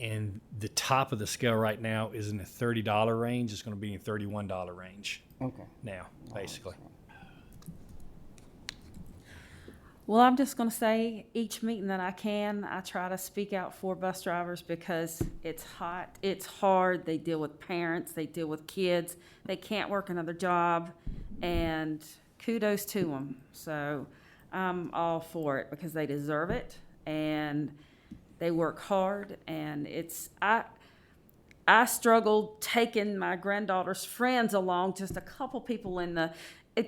And the top of the scale right now is in the $30 range. It's going to be in the $31 range. Okay. Now, basically. Well, I'm just going to say each meeting that I can, I try to speak out for bus drivers because it's hot, it's hard. They deal with parents, they deal with kids. They can't work another job, and kudos to them. So I'm all for it because they deserve it, and they work hard, and I struggled taking my granddaughter's friends along, just a couple people in the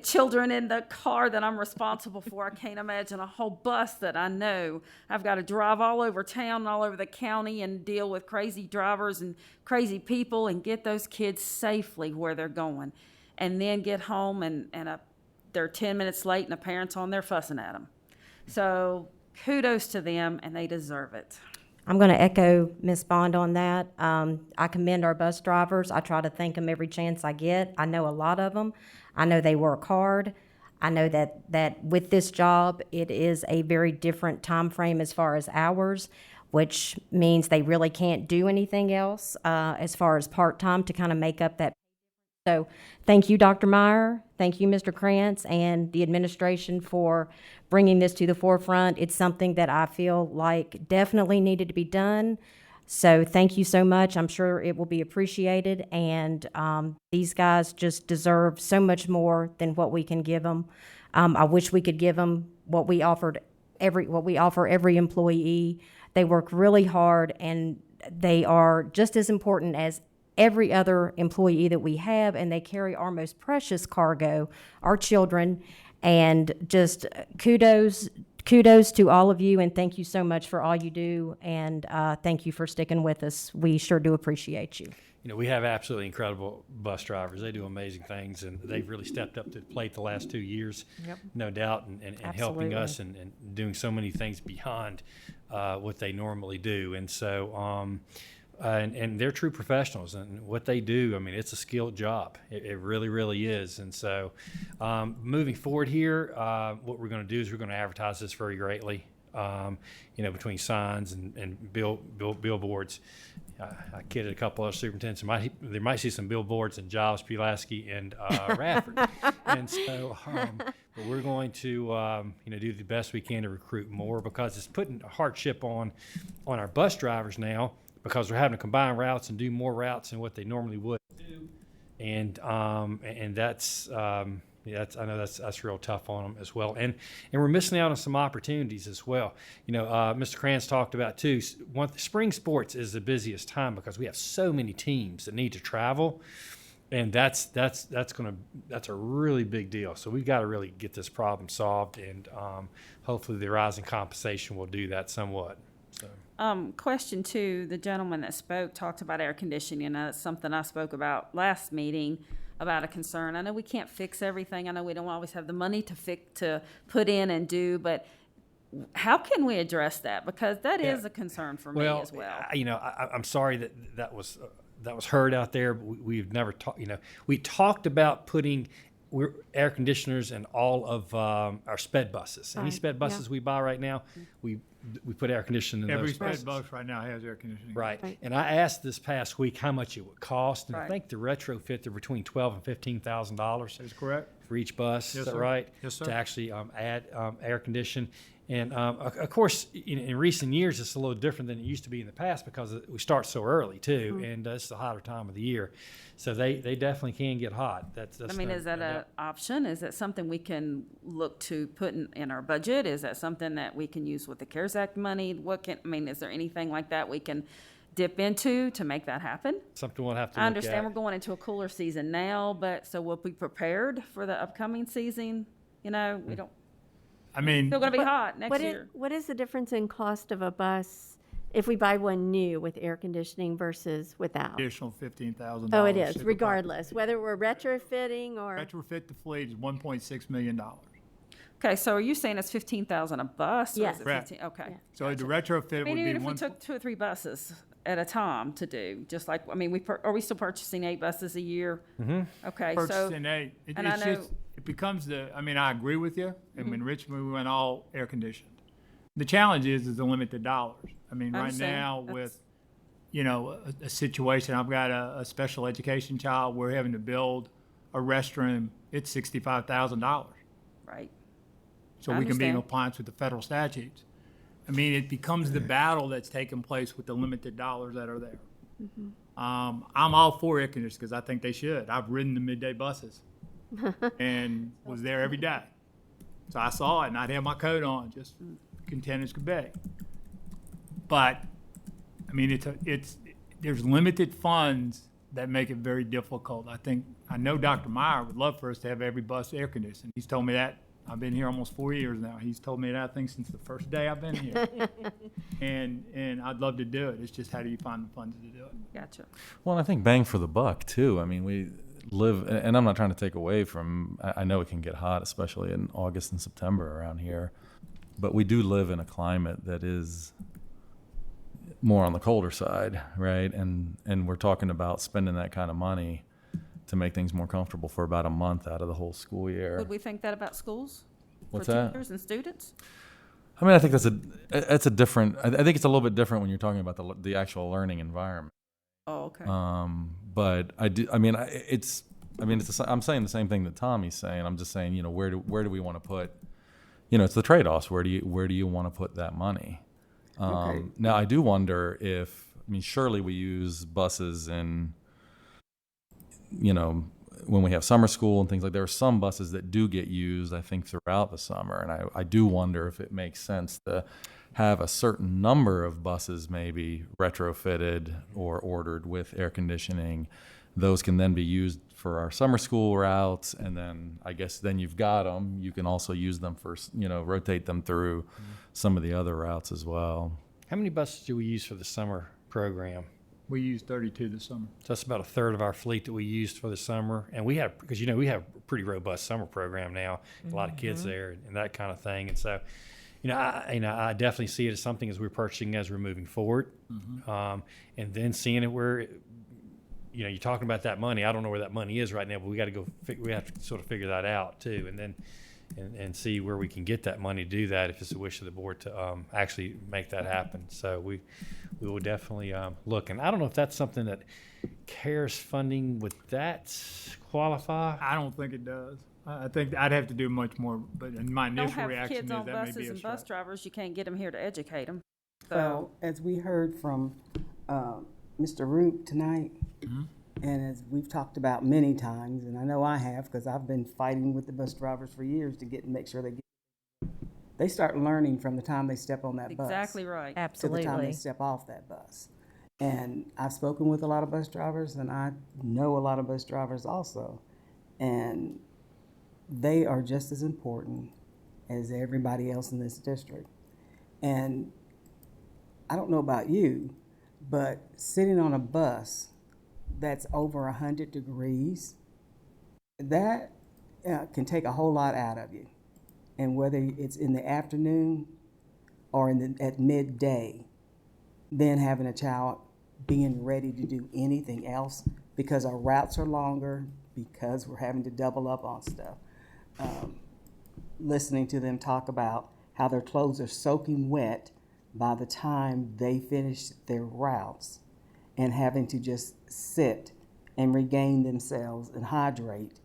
children in the car that I'm responsible for. I can't imagine a whole bus that I know. I've got to drive all over town and all over the county and deal with crazy drivers and crazy people and get those kids safely where they're going, and then get home and they're 10 minutes late and the parents on there fussing at them. So kudos to them, and they deserve it. I'm going to echo Ms. Bond on that. I commend our bus drivers. I try to thank them every chance I get. I know a lot of them. I know they work hard. I know that with this job, it is a very different time frame as far as hours, which means they really can't do anything else as far as part-time to kind of make up that. So thank you, Dr. Meyer. Thank you, Mr. Krantz, and the administration for bringing this to the forefront. It's something that I feel like definitely needed to be done. So thank you so much. I'm sure it will be appreciated, and these guys just deserve so much more than what we can give them. I wish we could give them what we offer every employee. They work really hard, and they are just as important as every other employee that we have, and they carry our most precious cargo, our children, and just kudos to all of you, and thank you so much for all you do, and thank you for sticking with us. We sure do appreciate you. We have absolutely incredible bus drivers. They do amazing things, and they've really stepped up to the plate the last 2 years, Yep. No doubt, and helping us and doing so many things beyond what they normally do. And so, and they're true professionals, and what they do, I mean, it's a skilled job. It really, really is. And so, moving forward here, what we're going to do is we're going to advertise this very greatly, between signs and billboards. I kidded a couple of superintendents. They might see some billboards in Giles, Pulaski, and Radford. And so, but we're going to, do the best we can to recruit more, because it's putting a hardship on our bus drivers now, because we're having to combine routes and do more routes than what they normally would do. And that's, I know that's real tough on them as well. And we're missing out on some opportunities as well. Mr. Kranz talked about too, spring sports is the busiest time because we have so many teams that need to travel. And that's a really big deal. So we've got to really get this problem solved, and hopefully the rising compensation will do that somewhat. So. Question two, the gentleman that spoke talked about air conditioning. That's something I spoke about last meeting, about a concern. I know we can't fix everything. I know we don't always have the money to put in and do, but how can we address that? Because that is a concern for me as well. I'm sorry that was heard out there, but we've never talked. We talked about putting air conditioners in all of our sped buses. Any sped buses we buy right now, we put air conditioning in Every those buses. sped bus right now has air conditioning. Right. And I asked this past week how much it would cost, and Right. I think the retrofit, they're between $12,000 and $15,000. That's correct. For each bus. Yes, Is that sir. right? Yes, sir. To actually add air condition. And of course, in recent years, it's a little different than it used to be in the past, because we start so early too, and it's the hotter time of the year, so they definitely can get hot. That's I mean, is that an option? Is that something we can look to put in our budget? Is that something that we can use with the CARES Act money? Is there anything like that we can dip into to make that happen? Something we'll have to I look understand at. we're going into a cooler season now, but so we'll be prepared for the upcoming season. We don't. I mean, Still going to be hot next year. What is the difference in cost of a bus if we buy one new with air conditioning versus without? additional $15,000. Oh, it is, super regardless, whether we're retrofitting or. Retrofit the fleet is $1.6 million. Okay, so are you saying it's $15,000 a bus? Or Yes. is it Correct. 15? Okay. So the retrofit I would mean, be even if we one. took 2 or 3 buses at a time to do, just like, are we still purchasing 8 buses a year? Mm-hmm. Okay, so. Purchasing 8. and I know- It becomes I agree with you. I mean, Richmond, we went all air conditioned. The challenge is to limit the dollars. I mean, I right understand. now That's- with, a situation, I've got a special education child, we're having to build a restroom, it's $65,000. Right. So I we can be in understand. compliance with the federal statutes. I mean, it becomes the battle that's taking place with the limited dollars that are there. I'm all for air conditioning because I think they should. I've ridden the midday buses and was there every day. So I saw it and I'd have my coat on, just content as could be. But I mean, there's limited funds that make it very difficult. I know Dr. Meyer would love for us to have every bus air conditioned. He's told me that. I've been here almost 4 years now. He's told me that, I think, since the first day I've been here. and I'd love to do it. It's just how do you find the funds to do it? Gotcha. Well, and I think bang for the buck too. I mean, we live, and I'm not trying to take away from, I know it can get hot, especially in August and September around here, but we do live in a climate that is more on the colder side, right? And we're talking about spending that kind of money to make things more comfortable for about a month out of the whole school year. Would we think that about schools? What's for that? teachers and students? I mean, I think that's a different, I think it's a little bit different when you're talking about the actual learning environment. Oh, okay. But I'm saying the same thing that Tommy's saying. I'm just saying, where do we want to put, it's the trade-offs. Where do you want to put that money? Okay. Now I do wonder surely we use buses when we have summer school and things like, there are some buses that do get used, I think, throughout the summer. And I do wonder if it makes sense to have a certain number of buses maybe retrofitted or ordered with air conditioning. Those can then be used for our summer school routes. And then I guess then you've got them. You can also use them for, rotate them through some of the other routes as well. How many buses do we use for the summer program? We used 32 this summer. So that's about a third of our fleet that we used for the summer. And we have, because we have a pretty robust summer program now, a lot of kids there and that kind of thing. And so, I definitely see it as something as we're purchasing as we're moving forward, and then seeing it where, you're talking about that money. I don't know where that money is right now, but we got to go. We have to sort of figure that out too, and then and see where we can get that money to do that if it's a wish of the board to actually make that happen. So we will definitely look, and I don't know if that's something that CARES funding would that qualify. I don't think it does. I think I'd have to do much more, but in my Don't initial have reaction kids is on that may buses be a and bus stretch. drivers. You can't get them here to educate them. Well, as we heard from Mr. Root tonight, and as we've talked about many times, and I know I have because I've been fighting with the bus drivers for years to make sure they start learning from the time they step on that bus. Exactly right. To the time they step off that bus. And I've spoken with a lot of bus drivers, and I know a lot of bus drivers also. And they are just as important as everybody else in this district. And I don't know about you, but sitting on a bus that's over 100 degrees, that can take a whole lot out of you. And whether it's in the afternoon or at midday, then having a child being ready to do anything else because our routes are longer, because we're having to double up on stuff. Listening to them talk about how their clothes are soaking wet by the time they finish their routes and having to just sit and regain themselves and hydrate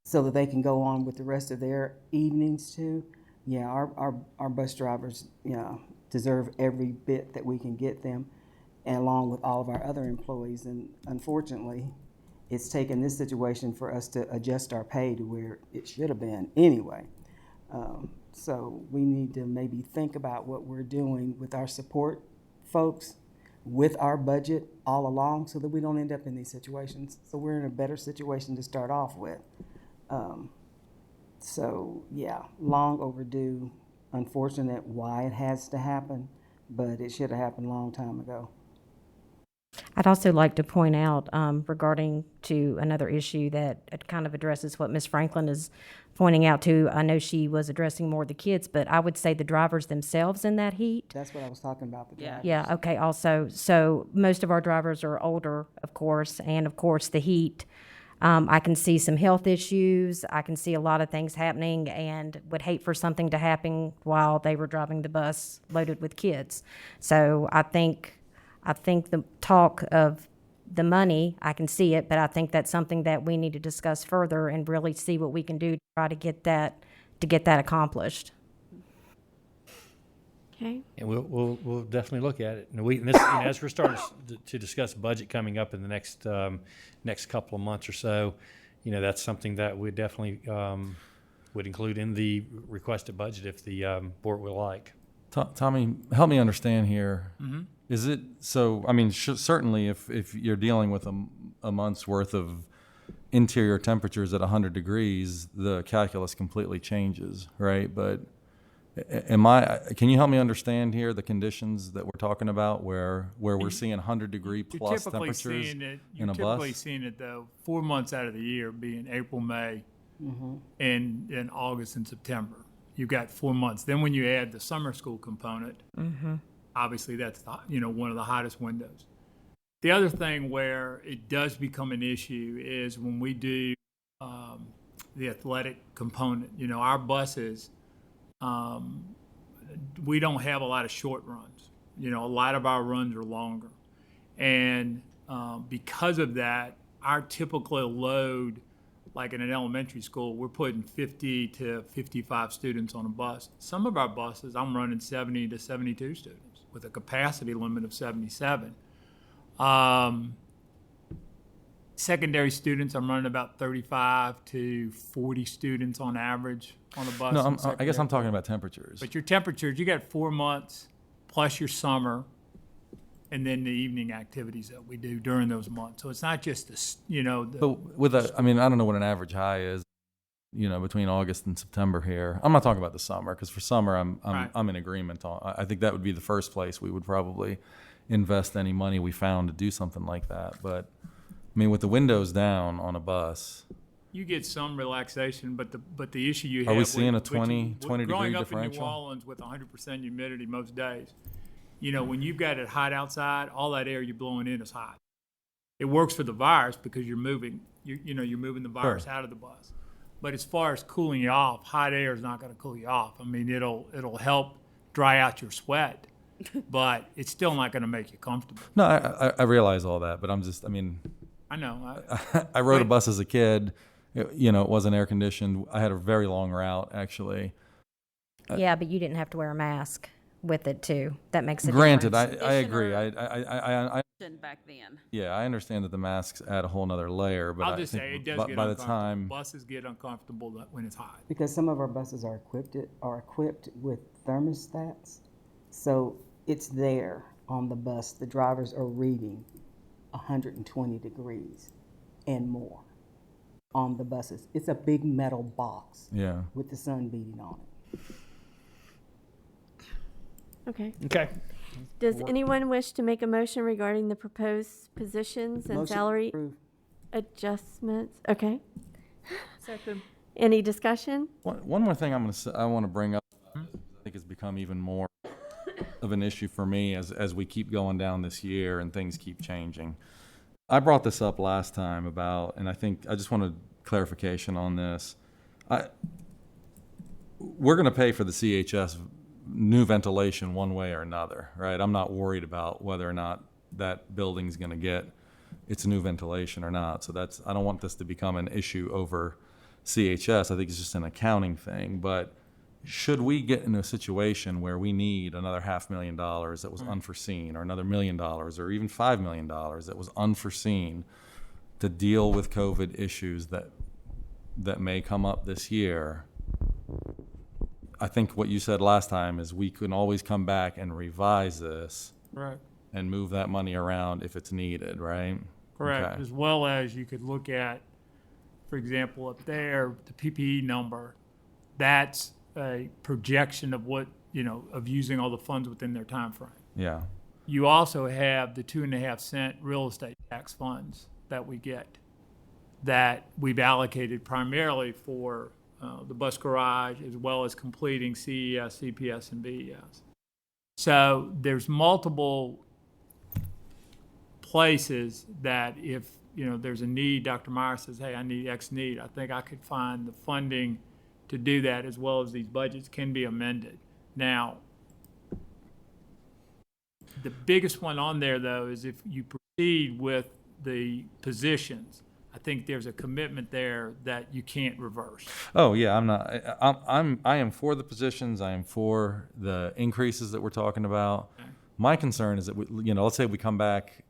so that they can go on with the rest of their evenings too. Yeah, our bus drivers, deserve every bit that we can get them, and along with all of our other employees. And unfortunately, it's taken this situation for us to adjust our pay to where it should have been anyway. So we need to maybe think about what we're doing with our support folks, with our budget all along, so that we don't end up in these situations. So we're in a better situation to start off with. So yeah, long overdue, unfortunate why it has to happen, but it should have happened a long time ago. I'd also like to point out regarding to another issue that kind of addresses what Ms. Franklin is pointing out to. I know she was addressing more the kids, but I would say the drivers themselves in that heat. That's what I was talking about, the drivers. Yeah, okay, also. So most of our drivers are older, of course, and of course the heat. I can see some health issues. I can see a lot of things happening and would hate for something to happen while they were driving the bus loaded with kids. So I think the talk of the money, I can see it, but I think that's something that we need to discuss further and really see what we can do to try to get that accomplished. Okay. And we'll definitely look at it. And as we're starting to discuss budget coming up in the next couple of months or so, that's something that we definitely would include in the requested budget if the board would like. Tommy, help me understand here. Mm-hmm. Is it so? I mean, certainly, if you're dealing with a month's worth of interior temperatures at 100 degrees, the calculus completely changes, right? But can you help me understand here the conditions that we're talking about, where we're seeing 100-degree plus temperatures in a bus? You're typically seeing it though 4 months out of the year, being April, May, and in August and September. You've got 4 months. Then when you add the summer school component, obviously that's one of the hottest windows. The other thing where it does become an issue is when we do the athletic component. Our buses, we don't have a lot of short runs. A lot of our runs are longer. And because of that, our typical load, like in an elementary school, we're putting 50 to 55 students on a bus. Some of our buses, I'm running 70 to 72 students with a capacity limit of 77. Secondary students, I'm running about 35 to 40 students on average on a bus. No, I guess I'm talking about temperatures. But your temperatures, you got 4 months plus your summer, and then the evening activities that we do during those months. So it's not just But with I don't know what an average high is, between August and September here. I'm not talking about the summer, because for summer I'm in agreement on. I think that would be the first place we would probably invest any money we found to do something like that. But with the windows down on a bus, You get some relaxation, but the issue you have. Are we with- seeing a which 20 growing degree up in New differential? Orleans with 100% humidity most days, when you've got it hot outside, all that air you're blowing in is hot. It works for the virus because you're moving. You're moving the virus Sure. out of the bus. But as far as cooling you off, hot air is not going to cool you off. I mean, it'll help dry out your sweat, but it's still not going to make you comfortable. No, I realize all that, but I know. I rode a bus as a kid. It wasn't air conditioned. I had a very long route, actually. Yeah, but you didn't have to wear a mask with it too. That makes a Granted, difference. I agree. I Back then. yeah, I understand that the masks add a whole nother layer, but I'll just I say think it does get by the uncomfortable. time, Buses get uncomfortable when it's hot. Because some of our buses are equipped with thermostats, so it's there on the bus. The drivers are reading 120 degrees and more on the buses. It's a big metal box yeah. with the sun beating on it. Okay. Okay. Does anyone wish to make a motion regarding the proposed positions and Motion salary approved. adjustments? Okay. Second. Any discussion? One more thing I want to bring up. I think it's become even more of an issue for me as we keep going down this year and things keep changing. I brought this up last time and I think I just wanted clarification on this. We're going to pay for the CHS new ventilation one way or another, right? I'm not worried about whether or not that building's going to get its new ventilation or not. So I don't want this to become an issue over CHS. I think it's just an accounting thing. But should we get in a situation where we need another $500,000 that was unforeseen, or another $1 million, or even $5 million that was unforeseen to deal with COVID issues that may come up this year, I think what you said last time is we can always come back and revise this Right. and move that money around if it's needed, right? Correct. Okay. As well as you could look at, for example, up there, the PPE number, that's a projection of of using all the funds within their time frame. Yeah. You also have the 2.5-cent real estate tax funds that we get that we've allocated primarily for the bus garage, as well as completing CES, CPS, and BES. So there's multiple places that if there's a need, Dr. Meyer says, hey, I need X need, I think I could find the funding to do that, as well as these budgets can be amended. Now, the biggest one on there, though, is if you proceed with the positions, I think there's a commitment there that you can't reverse. Oh yeah, I am for the positions. I am for the increases that we're talking about. Okay. My concern is that let's say we come back,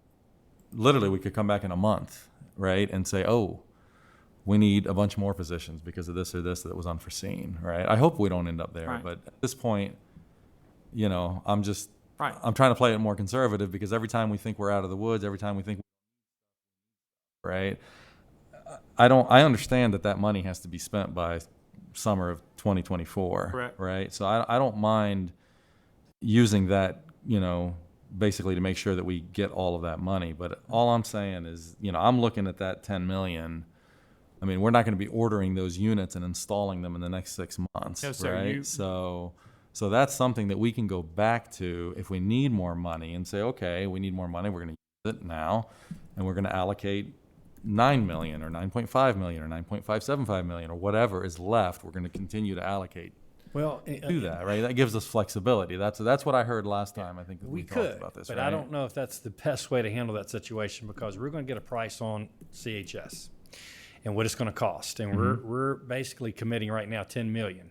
literally we could come back in a month, right, and say, oh, we need a bunch more positions because of this or this that was unforeseen, right? I hope we don't end up there, Right. but at this point, I'm just Right. I'm trying to play it more conservative because every time we think we're out of the woods, every time we think, right? I understand that money has to be spent by summer of 2024, Correct. right? So I don't mind using that, basically to make sure that we get all of that money. But all I'm saying is, I'm looking at that 10 million. I mean, we're not going to be ordering those units and installing them in the next 6 months, Yes, sir. right? So that's something that we can go back to if we need more money and say, okay, we need more money. We're going to use it now, and we're going to allocate 9 million or 9.5 million or 9.575 million or whatever is left. We're going to continue to allocate Well, do that, right? That gives us flexibility. That's what I heard last time. I think that we talked could, about this, but right? I don't know if that's the best way to handle that situation because we're going to get a price on CHS and what it's going to cost, and we're basically committing right now $10 million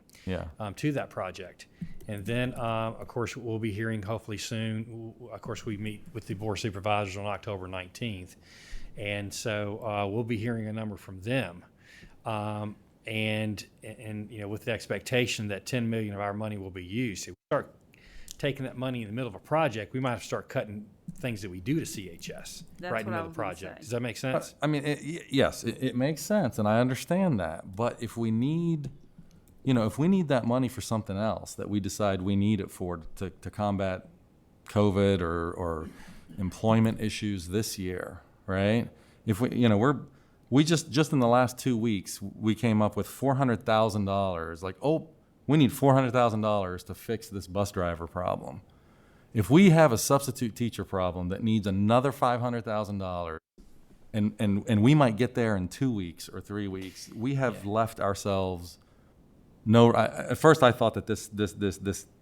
to that project. And then, of course, we'll be hearing hopefully soon. Of course, we meet with the board of supervisors on October 19th, and so we'll be hearing a number from them. And with the expectation that $10 million of our money will be used. If we start taking that money in the middle of a project, we might have to start cutting things that we do to CHS right in the middle of the project. Does that make sense? I mean, yes, it makes sense, and I understand that. But if we need, if we need that money for something else that we decide we need it for to combat COVID or employment issues this year, right? If we, We just in the last 2 weeks, we came up with $400,000. Like, oh, we need $400,000 to fix this bus driver problem. If we have a substitute teacher problem that needs another $500,000, and we might get there in 2 weeks or 3 weeks, we have left ourselves at first I thought that this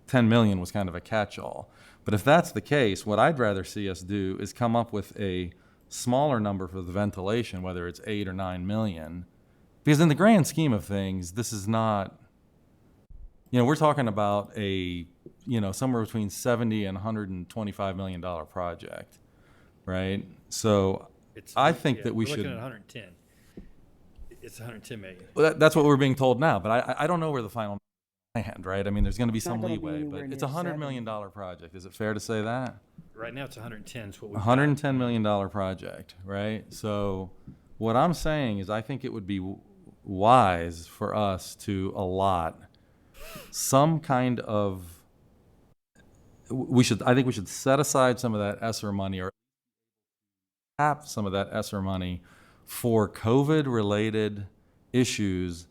10 million was kind of a catch-all. But if that's the case, what I'd rather see us do is come up with a smaller number for the ventilation, whether it's 8 or 9 million, because in the grand scheme of things, this is not, we're talking about somewhere between 70 and $125 million project, right? So I think that we should. We're looking at 110. It's 110 million. Well, that's what we're being told now, but I don't know where the final land, right? I mean, there's going to be some leeway, but it's a $100 million project. Is it fair to say that? Right now, it's 110. Is what we've $110 million project, right? So what I'm saying is I think it would be wise for us to allot some kind of, I think we should set aside some of that ESSER money or tap some of that ESSER money for COVID-related issues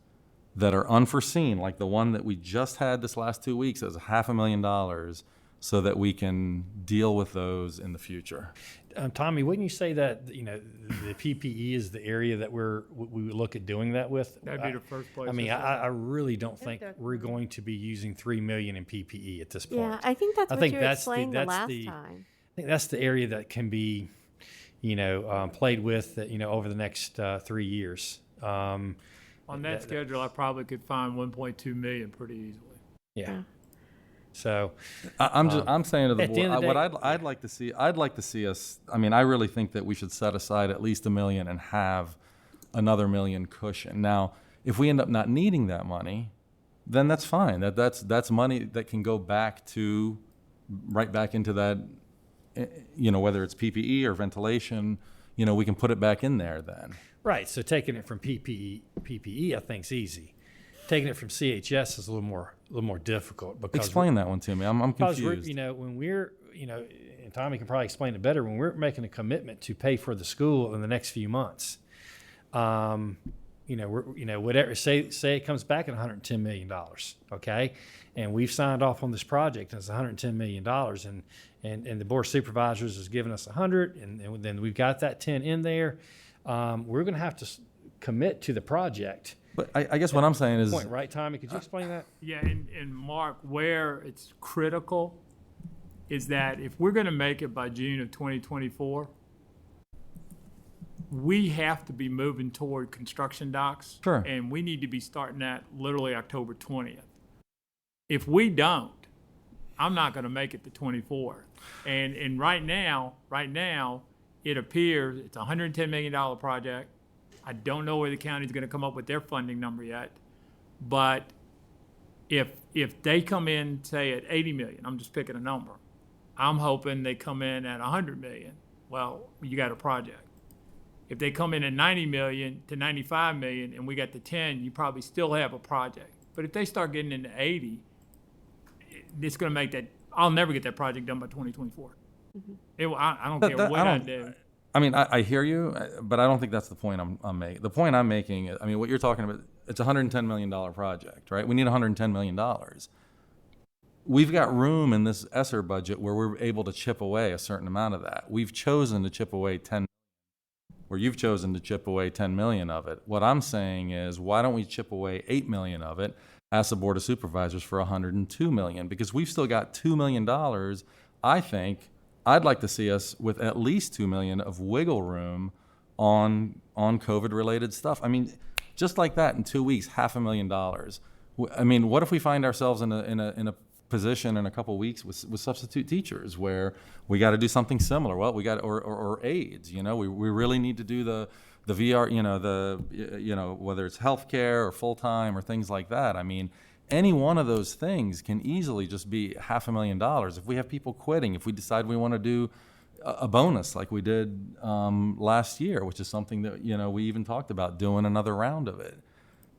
that are unforeseen, like the one that we just had this last 2 weeks, as $500,000, so that we can deal with those in the future. Tommy, wouldn't you say that the PPE is the area that we would look at doing that with? That'd be the first place. I mean, I really don't think we're going to be using $3 million in PPE at this point. Yeah, I think that's what you explained the last time. I think that's the area that can be, played with, over the next 3 years. On that schedule, I probably could find 1.2 million pretty easily. Yeah. So I'm saying to the board, what day, I'd like to see us. I mean, I really think that we should set aside at least $1 million and have another $1 million cushion. Now, if we end up not needing that money, then that's fine. That's money that can go right back into that. Whether it's PPE or ventilation, we can put it back in there then. Right. So taking it from PPE, I think is easy. Taking it from CHS is a little more difficult. Because explain that one to me. I'm confused. When we're, and Tommy can probably explain it better. When we're making a commitment to pay for the school in the next few months, whatever. Say it comes back at $110 million. Okay, and we've signed off on this project, and it's $110 million, and the board of supervisors has given us 100, and then we've got that 10 in there. We're going to have to commit to the project. But I guess what I'm saying is... Point, right, Tommy? Could you explain that? Yeah, and Mark, where it's critical is that if we're going to make it by June of 2024, we have to be moving toward construction docks. Sure. And we need to be starting that literally October 20th. If we don't, I'm not going to make it to 24. And right now, it appears it's a $110 million project. I don't know where the county's going to come up with their funding number yet, but if they come in, say, at 80 million, I'm just picking a number, I'm hoping they come in at 100 million. Well, you got a project. If they come in at 90 million to 95 million and we got the 10, you probably still have a project. But if they start getting into 80, it's going to make that, I'll never get that project done by 2024. Mm-hmm. I don't care what I do. I mean, I hear you, but I don't think that's the point I'm making. The point I'm making is, what you're talking about, it's a $110 million project, right? We need $110 million. We've got room in this ESSER budget where we're able to chip away a certain amount of that. We've chosen to chip away 10, where you've chosen to chip away 10 million of it. What I'm saying is, why don't we chip away 8 million of it, ask the Board of Supervisors for 102 million? Because we've still got $2 million, I think. I'd like to see us with at least 2 million of wiggle room on COVID-related stuff. I mean, just like that, in 2 weeks, $500,000. I mean, what if we find ourselves in a position in a couple of weeks with substitute teachers where we got to do something similar? Well, we got or aides. We really need to do the VR. Whether it's healthcare or full time or things like that. I mean, any one of those things can easily just be $500,000. If we have people quitting, if we decide we want to do a bonus like we did last year, which is something that we even talked about doing another round of it.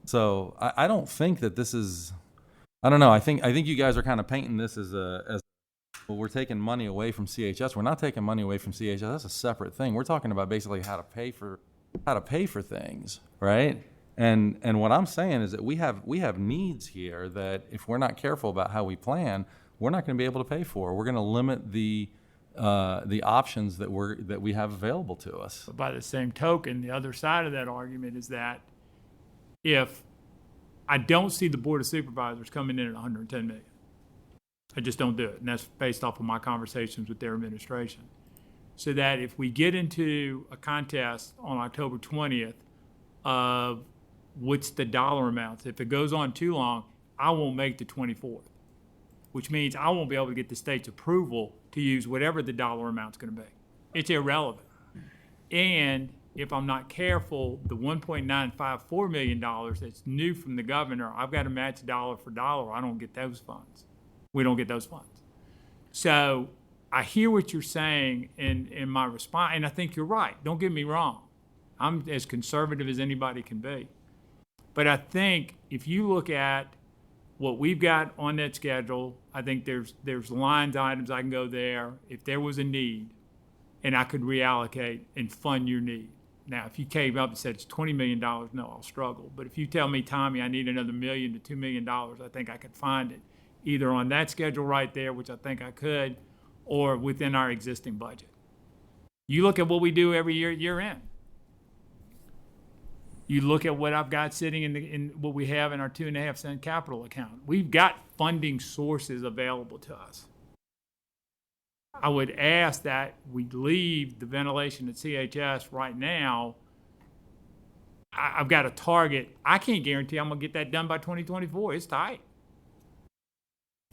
So I don't think that this is. I don't know. I think you guys are kind of painting this as well, we're taking money away from CHS. We're not taking money away from CHS. That's a separate thing. We're talking about basically how to pay for how to pay for things, right? And what I'm saying is that we have needs here that if we're not careful about how we plan, we're not going to be able to pay for. We're going to limit the options that we have available to us. But by the same token, the other side of that argument is that if I don't see the Board of Supervisors coming in at 110 million, I just don't do it. And that's based off of my conversations with their administration. So that if we get into a contest on October 20th of what's the dollar amounts, if it goes on too long, I won't make the 24th, which means I won't be able to get the state's approval to use whatever the dollar amount's going to be. It's irrelevant. And if I'm not careful, the $1.954 million that's new from the governor, I've got to match dollar for dollar. I don't get those funds. We don't get those funds. So I hear what you're saying in my response, and I think you're right. Don't get me wrong. I'm as conservative as anybody can be. But I think if you look at what we've got on that schedule, I think there's lines items I can go there if there was a need, and I could reallocate and fund your need. Now, if you came up and said it's $20 million, no, I'll struggle. But if you tell me, Tommy, I need another $1 million to $2 million, I think I could find it, either on that schedule right there, which I think I could, or within our existing budget. You look at what we do every year in. You look at what I've got sitting in what we have in our 2.5 cent capital account. We've got funding sources available to us. I would ask that we leave the ventilation at CHS right now. I've got a target. I can't guarantee I'm going to get that done by 2024. It's tight.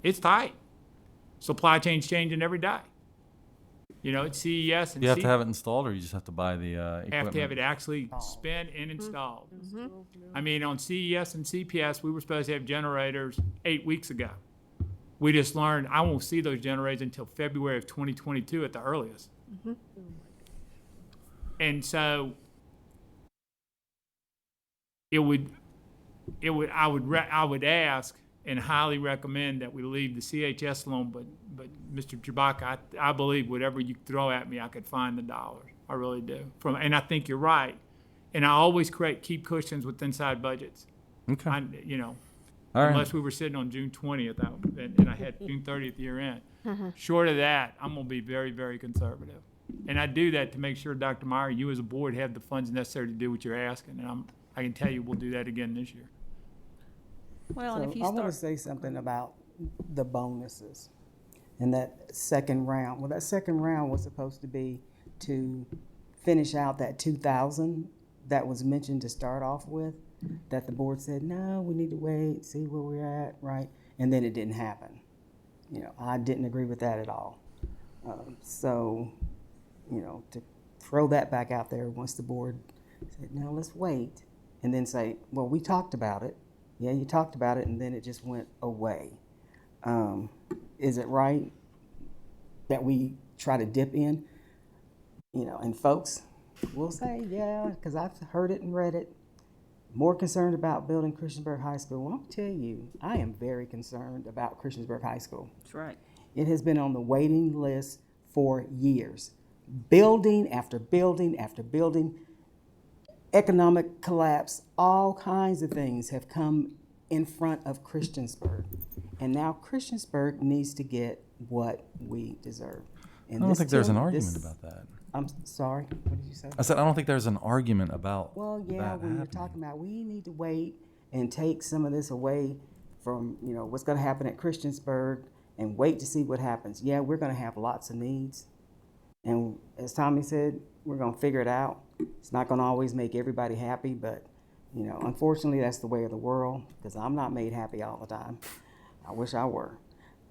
It's tight. Supply chain's changing every day. You know, it's CES and You have to have it installed, or you just have to buy the equipment? have to have it actually spent and installed. I mean, on CES and CPS, we were supposed to have generators 8 weeks ago. We just learned I won't see those generators until February of 2022 at the earliest. And so I would ask and highly recommend that we leave the CHS alone, but Mr. Chewbacca, I believe whatever you throw at me, I could find the dollars. I really do. And I think you're right. And I always keep cushions with inside budgets. Okay. All right. Unless we were sitting on June 20th and I had June 30th year end. Short of that, I'm going to be very, very conservative. And I do that to make sure, Dr. Meyer, you as a board have the funds necessary to do what you're asking. And I can tell you we'll do that again this year. Well, So and if you I want to start, say something about the bonuses in that second round. Well, that second round was supposed to be to finish out that 2,000 that was mentioned to start off with, that the board said, no, we need to wait, see where we're at, right? And then it didn't happen. I didn't agree with that at all. So, to throw that back out there once the board said, no, let's wait, and then say, well, we talked about it. Yeah, you talked about it, and then it just went away. Is it right that we try to dip in? And folks will say, yeah, because I've heard it and read it. More concerned about building Christiansburg High School. Well, I'm tell you, I am very concerned about Christiansburg High School. that's right. It has been on the waiting list for years. Building after building after building. Economic collapse, all kinds of things have come in front of Christiansburg. And now Christiansburg needs to get what we deserve. And I don't think there's an argument about that. I'm sorry, what did you say? I said I don't think there's an argument about Well, yeah, that when you're happening. talking about we need to wait and take some of this away from, what's going to happen at Christiansburg and wait to see what happens. Yeah, we're going to have lots of needs. And as Tommy said, we're going to figure it out. It's not going to always make everybody happy, but, unfortunately, that's the way of the world, because I'm not made happy all the time. I wish I were.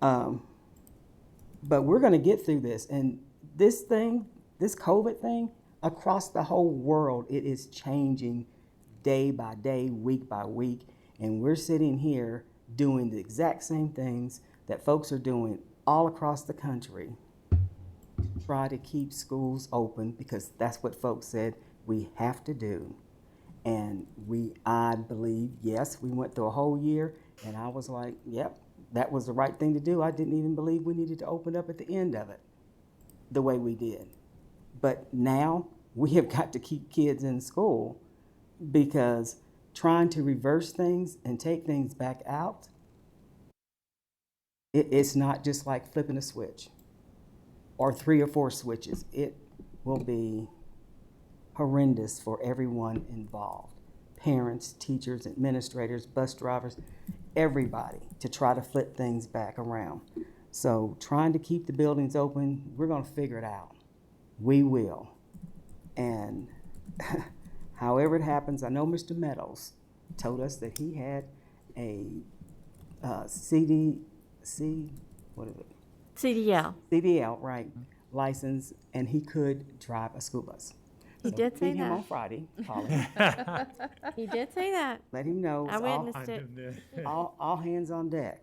But we're going to get through this. And this COVID thing, across the whole world, it is changing day by day, week by week. And we're sitting here doing the exact same things that folks are doing all across the country. Try to keep schools open, because that's what folks said we have to do. And I believe, yes, we went through a whole year, and I was like, yep, that was the right thing to do. I didn't even believe we needed to open up at the end of it the way we did. But now we have got to keep kids in school, because trying to reverse things and take things back out, it's not just like flipping a switch or 3 or 4 switches. It will be horrendous for everyone involved. Parents, teachers, administrators, bus drivers, everybody, to try to flip things back around. So trying to keep the buildings open, we're gonna figure it out. We will. And however it happens, I know Mr. Meadows told us that he had a CDL, right, license, and he could drive a school bus. He did say Meet him that. on Friday, call him. He did say that. Let him know. I it's witnessed it. all hands on deck.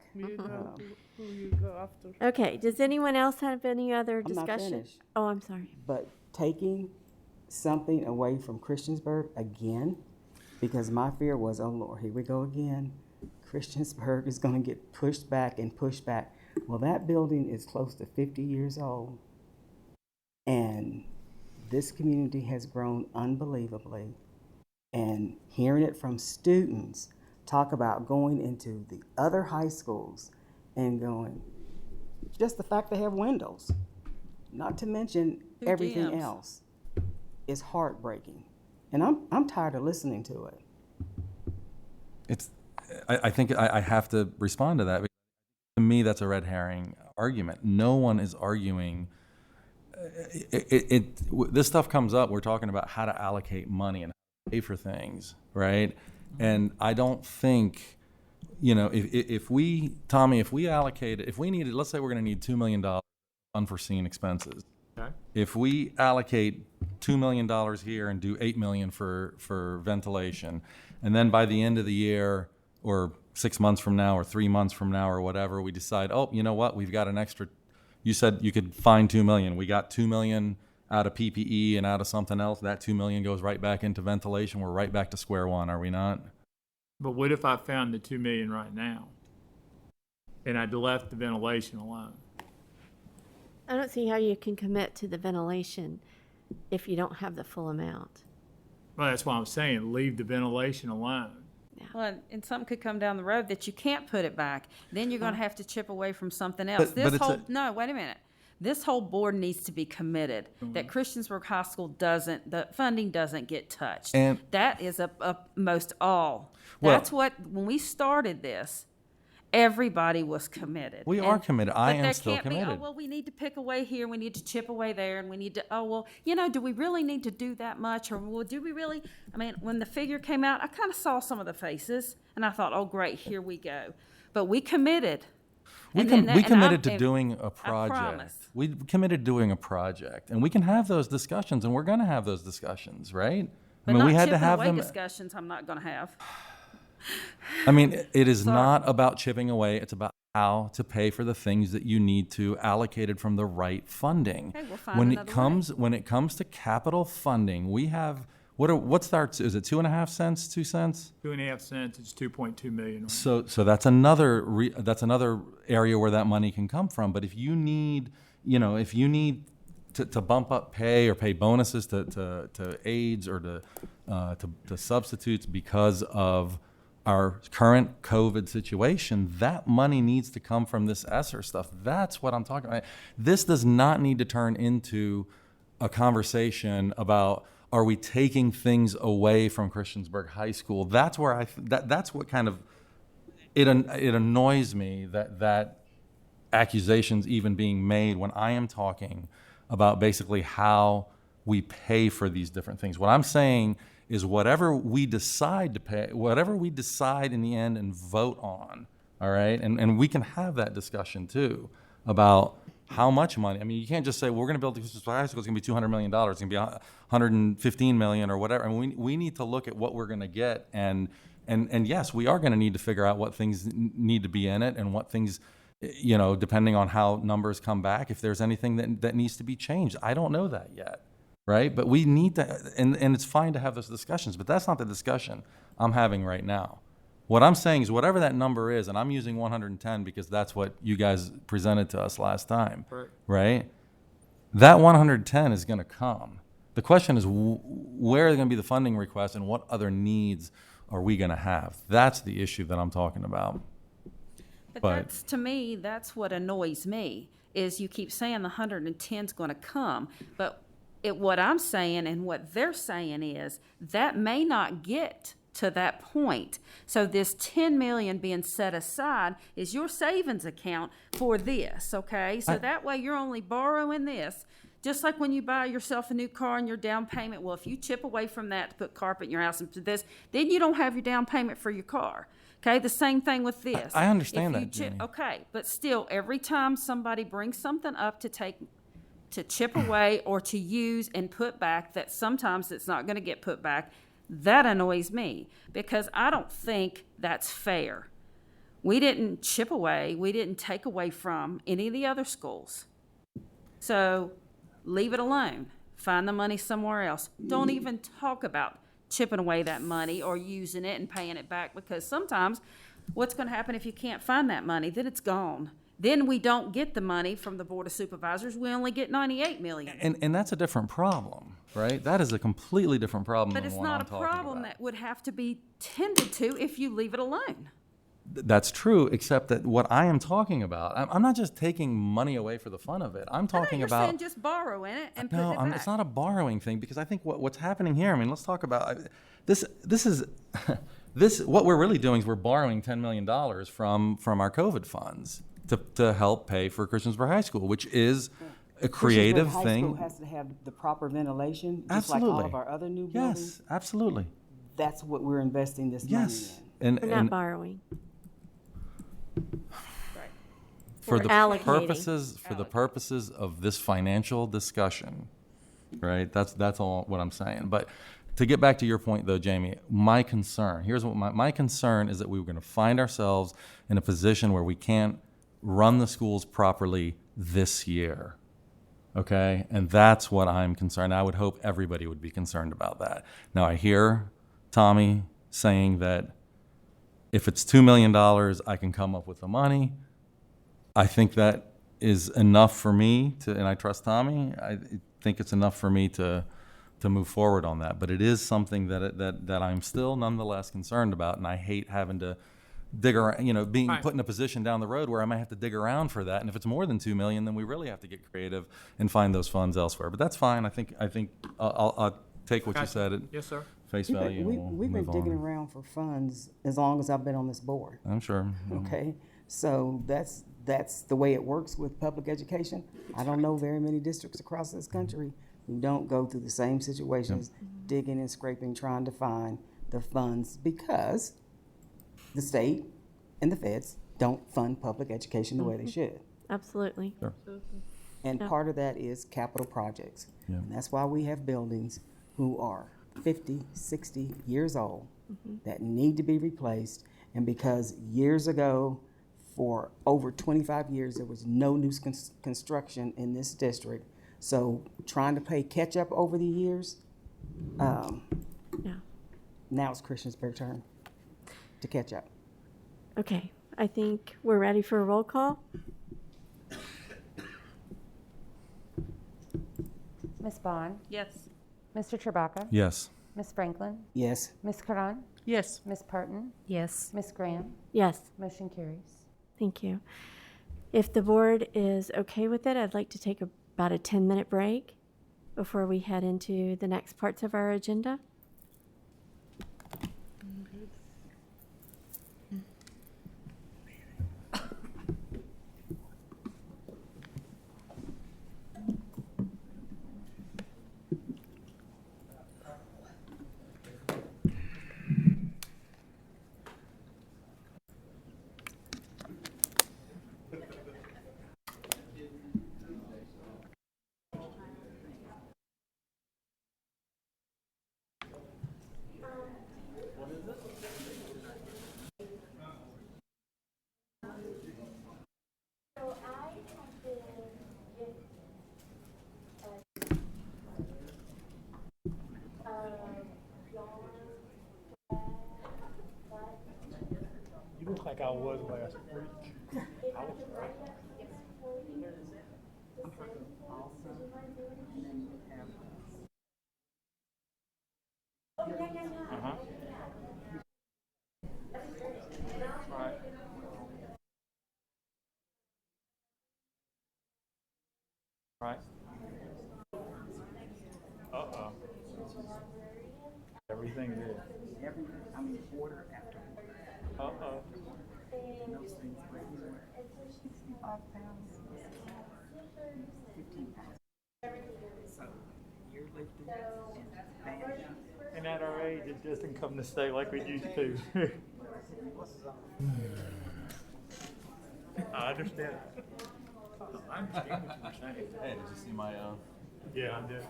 Okay, does anyone else have any other I'm not discussion? finished. Oh, I'm sorry. But taking something away from Christiansburg again, because my fear was, oh Lord, here we go again. Christiansburg is going to get pushed back and pushed back. Well, that building is close to 50 years old, and this community has grown unbelievably. And hearing it from students talk about going into the other high schools and going, just the fact they have windows, not to mention everything gyms. else, is heartbreaking. And I'm tired of listening to it. I think I have to respond to that. To me, that's a red herring argument. No one is arguing. This stuff comes up. We're talking about how to allocate money and how to pay for things, right? And I don't think, if we allocated, if we needed, let's say we're going to need $2 million unforeseen expenses. Okay. If we allocate $2 million here and do $8 million for ventilation, and then by the end of the year, or 6 months from now, or 3 months from now, or whatever, we decide, oh, you know what, we've got an extra. You said you could find $2 million. We got $2 million out of PPE and out of something else. That $2 million goes right back into ventilation. We're right back to square one, are we not? But what if I found the $2 million right now, and I'd left the ventilation alone? I don't see how you can commit to the ventilation if you don't have the full amount. Well, that's why I'm saying leave the ventilation alone. Well, and something could come down the road that you can't put it back. Then you're going to have to chip away from something else. No, wait a minute. This whole board needs to be committed that Christiansburg High School the funding doesn't get touched. And that is most all. Well, That's what, when we started this, everybody was committed. We are committed. I am still But there committed. can't be, we need to pick away here, we need to chip away there, and we need to, do we really need to do that much? Or do we really? I mean, when the figure came out, I kind of saw some of the faces, and I thought, oh, great, here we go. But we committed. We committed to doing a project. We committed to doing a project, and we can have those discussions, and we're going to have those discussions, right? But we had to have them. Discussions I'm not going to have. I mean, it is not about chipping away. It's about how to pay for the things that you need to, allocated from the right funding. Okay, we'll find when another when it comes to capital funding, we have what's our, is it 2.5 cents, 2 cents? 2.5 cents. It's 2.2 million. Right? So that's another area where that money can come from. But if you need, to bump up pay or pay bonuses to aides or to substitutes because of our current COVID situation, that money needs to come from this ESSER stuff. That's what I'm talking about. This does not need to turn into a conversation about, are we taking things away from Christiansburg High School? That's where that's what kind of, it annoys me that accusations even being made when I am talking about basically how we pay for these different things. What I'm saying is whatever we decide to pay, whatever we decide in the end and vote on, all right? And we can have that discussion too about how much money. I mean, you can't just say, well, we're going to build the high school, it's going to be $200 million, it's going to be $115 million or whatever. I mean, we need to look at what we're going to get. And yes, we are going to need to figure out what things need to be in it and what things, depending on how numbers come back, if there's anything that needs to be changed. I don't know that yet. Right? But we need to, and it's fine to have those discussions, but that's not the discussion I'm having right now. What I'm saying is whatever that number is, and I'm using 110 because that's what you guys presented to us last time, right? That 110 is going to come The question is, where are going to be the funding requests and what other needs are we going to have? That's the issue that I'm talking about. But But- that's, to me, that's what annoys me, is you keep saying the 110 is going to come, but what I'm saying and what they're saying is that may not get to that point. So this 10 million being set aside is your savings account for this, okay? So that way you're only borrowing this. Just like when you buy yourself a new car and your down payment, well, if you chip away from that to put carpet in your house and to this, then you don't have your down payment for your car. Okay, the same thing with this. I understand If you that, Jenny. okay, but still, every time somebody brings something up to chip away or to use and put back, that sometimes it's not going to get put back, that annoys me because I don't think that's fair. We didn't chip away, we didn't take away from any of the other schools. So leave it alone. Find the money somewhere else. Don't even talk about chipping away that money or using it and paying it back, because sometimes what's going to happen if you can't find that money? Then it's gone. Then we don't get the money from the Board of Supervisors. We only get 98 million. And that's a different problem, right? That is a completely different problem But than it's what not I'm a talking problem about. that would have to be tended to if you leave it alone. That's true, except that what I am talking about, I'm not just taking money away for the fun of it. I'm talking You're about. saying just borrowing it and No, putting it back. it's not a borrowing thing, because I think what's happening here, I mean, let's talk about this. This is what we're really doing is we're borrowing $10 million from our COVID funds to help pay for Christiansburg High School, which is a creative Christiansburg thing. High School has to have the proper ventilation, just Absolutely. like all of our other new buildings. Yes, absolutely. That's what we're investing this Yes, money We're not borrowing. for We're the allocating. purposes of this financial discussion, right? That's all what I'm saying. But to get back to your point, though, Jamie, my concern, here's what my concern is, that we were going to find ourselves in a position where we can't run the schools properly this year. Okay? And that's what I'm concerned. I would hope everybody would be concerned about that. Now, I hear Tommy saying that if it's $2 million, I can come up with the money. I think that is enough for me to, and I trust Tommy, I think it's enough for me to move forward on that. But it is something that I'm still nonetheless concerned about, and I hate having to dig around, being Right. put in a position down the road where I might have to dig around for that. And if it's more than $2 million, then we really have to get creative and find those funds elsewhere. But that's fine. I think I'll take what you Gotcha. said at Yes, sir. face value. and We've been move digging on. around for funds as long as I've been on this board. I'm sure. Okay, so that's the way it works with public education. I don't know very many districts across this country who don't go through the same situations, digging and scraping, trying to find the funds, because the state and the feds don't fund public education the way they should. Absolutely. Sure. And Yeah. part of that is capital projects. Yeah. And that's why we have buildings who are 50, 60 years old that need to be replaced. And because years ago, for over 25 years, there was no new construction in this district. So trying to play catch up over the years, Yeah. now it's Christiansburg's turn to catch up. Okay. I think we're ready for a roll call. Ms. Bond, Yes. Mr. Chewbacca, Yes. Ms. Franklin, Yes. Ms. Karan, Yes. Ms. Parton, Yes. Ms. Graham, Yes. motion carries. Thank you. If the board is okay with it, I'd like to take about a 10-minute break before we head into the next parts of our agenda. You look like I was last week. I was right. Right. Uh-oh. Everything is. Order after order. Uh-oh. And those things were anywhere 65 pounds, 15 pounds. So you're lifting and banding. And at our age, it doesn't come to stay like we used to. I understand. I understand what you're saying. Hey, did you see my, Yeah, I did.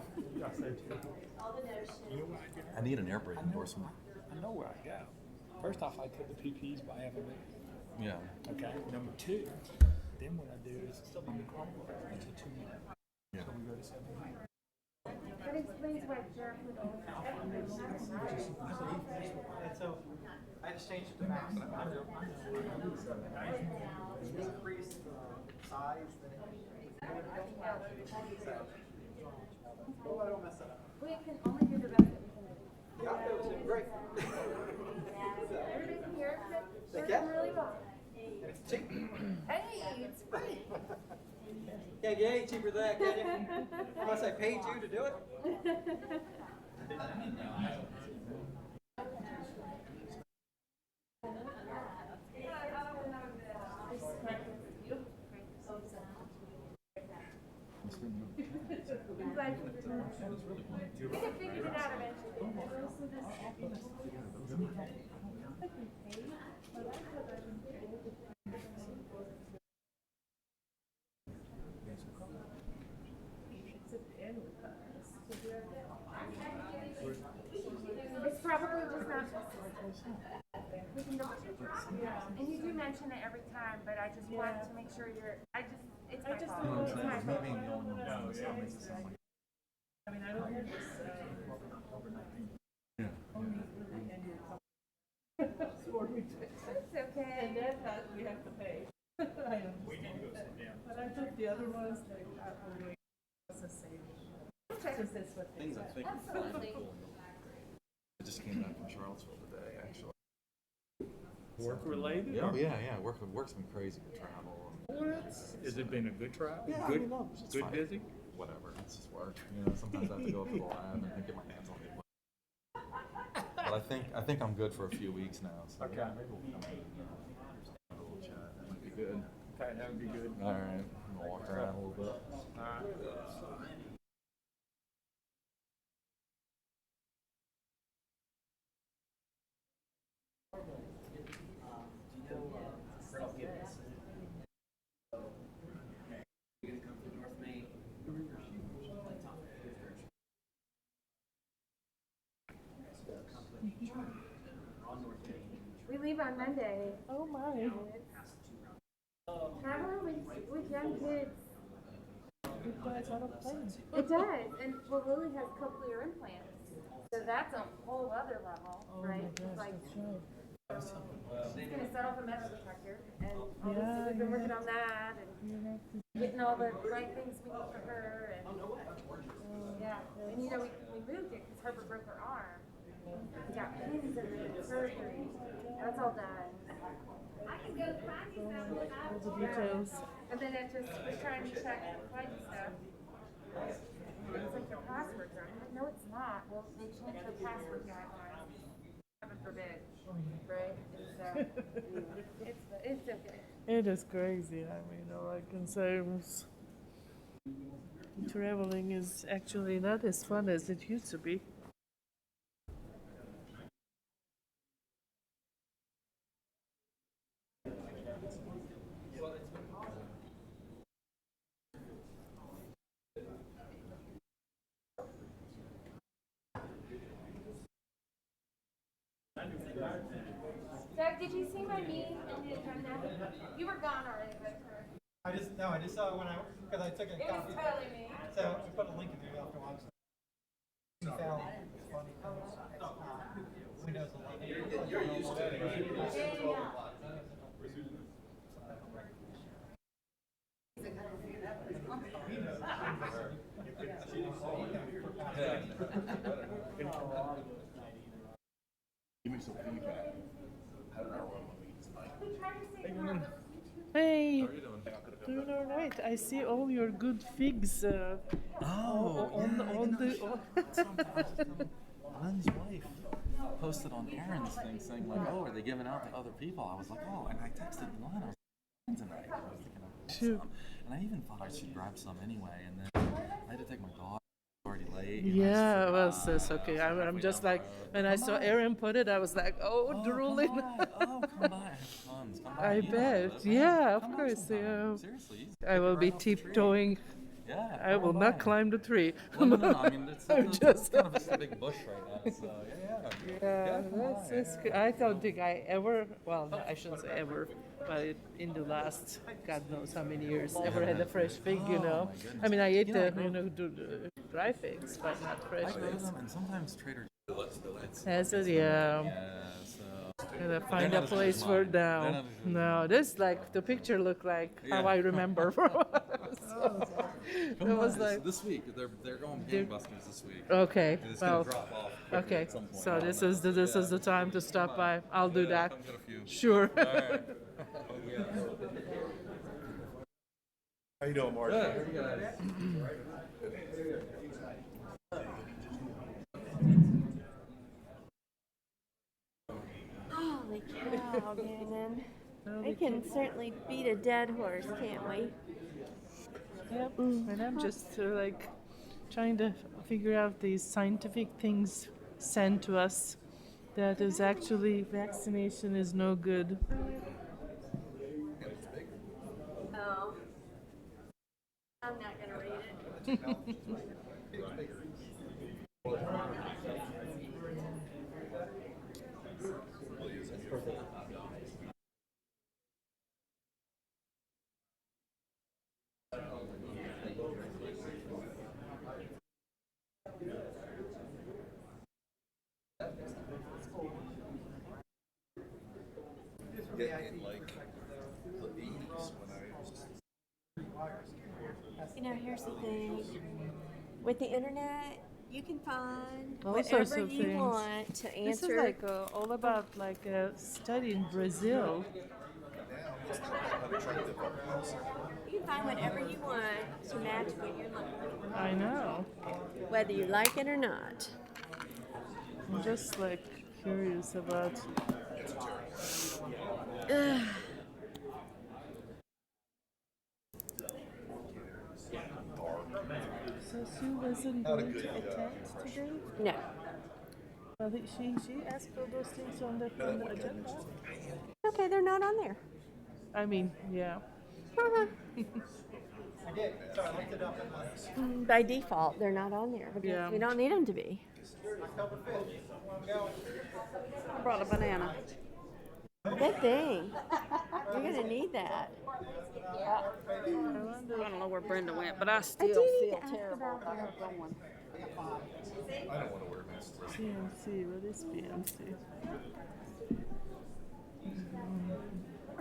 I said to you. I need an air brake endorsement. I know where I go. First off, I cut the PPs by half a bit. Yeah. Okay. Number two, then what I do is I'm the car into 2 minutes. Yeah. So we go to 7 minutes. That explains why Jack would always And so I just changed it to max. Increase the size that oh, I don't mess that up. We can only do the best that we can do. Yeah, it was great. Everybody can hear it, They but can? really well. It's cheap. Hey, it's free. Can't get any cheaper than that, can you? Unless I paid you to do it. I'm glad you we can figure it out eventually. It's probably just not. We can double check. And you do mention it every time, but I just want to make sure you're. It's my fault. You know what It's I'm my saying? It's fault. me being the only one doing this that makes it sound like. I mean, I don't hear this. Yeah. It's okay. And that's how we have to pay. I know. We need to go sit down. But I think the other ones, they are really, it's the same. Just this what they Things I'm said. thinking. Absolutely. I just came back from Charlottesville today, actually. Work related? Yeah, yeah. Work's been crazy with travel. What? Has it been a good travel? Yeah, I Good, mean, no, it's good fine. busy? Whatever, it's just work. You know, sometimes I have to go up to the lab and get my hands on it. But I think I'm good for a few weeks now. So Okay. yeah, maybe we'll come in and have a little chat. That might be good. Okay, that would be good. All right, I'm gonna walk around a little bit. All right. We leave on Monday. Oh my. Traveling with young kids. You guys had a plan. It does, and well, Lily has cochlear implants, so that's a whole other level, right? It's like she's gonna settle for metal detector, and obviously we've been working on that and getting all the right things we need for her, and yeah, and you know we moved it because Herbert broke her arm. We got pins and surgery. That's all done. I can go find you All the details. and then it just was trying to check the flight stuff. It's like your password's wrong. I'm like, no, it's not. Well, they changed the password guidelines. Heaven forbid, right? It's okay. It is crazy. I mean, all I can say was traveling is actually not as fun as it used to be. Doug, did you see my meme in the agenda? You were gone already, but I just saw it when because I took a it was totally me. So I put a link in there. You'll have to watch. It's funny. Windows 11. You're used to it, right? Give me some feedback. How did our one meet tonight? Hey. How are you doing? Doing all right. I see all your good figs. Lynn's wife posted on Aaron's thing saying like, "Oh, are they giving out to other people?" I was like, "Oh," and I texted Lynn. I was tonight. I was thinking of some, and I even thought I should grab some anyway. And then I had to take my dog. Already late. Yeah, well, that's okay. I'm just like, when I saw Aaron put it, I was like, oh, drooling. Come by. Come by. I have tons. Come by. I bet. Yeah, of course. Yeah. Seriously. I will be tiptoeing. Yeah. I will not climb the tree. Well, no. I mean, it's kind of just a big bush right now. So yeah, that's good. I don't think I ever, well, I shouldn't say ever, but in the last, God knows how many years, ever had a fresh fig, you know. I mean, I ate the dry figs, but not fresh figs. And sometimes Trader Has it? Yeah. Gotta find a place for now. No, this like the picture looked like how I remember. It was like this week. They're going gangbusters this week. Okay. It's well. gonna drop off Okay. at some point. So this is the time to stop by. I'll do that. Come get a few. Sure. All right. How you doing, Mark? Good. You guys. Holy cow, Gannon. We can certainly beat a dead horse, can't we? Yep. And I'm just like trying to figure out these scientific things sent to us that is actually vaccination is no good. Oh. I'm not going to read it. In like the 80s when I was. You know, here's the thing. With the internet, you can find All whatever sorts of you things. want to This answer. is like all about like a study in Brazil. You can find whatever you want to match what you're looking for. I know. Whether you like it or not. I'm just like curious about. So Sue wasn't going to attend today? No. Well, she asked for those things on the agenda. Okay, they're not on there. I mean, yeah. By default, they're not on there because Yeah. we don't need them to be. I brought a banana. Good thing. You're going to need that. I don't know where Brenda went, but I I still do need feel to ask terrible about about her that. going. I don't want to wear masks. PMC, what is PMC?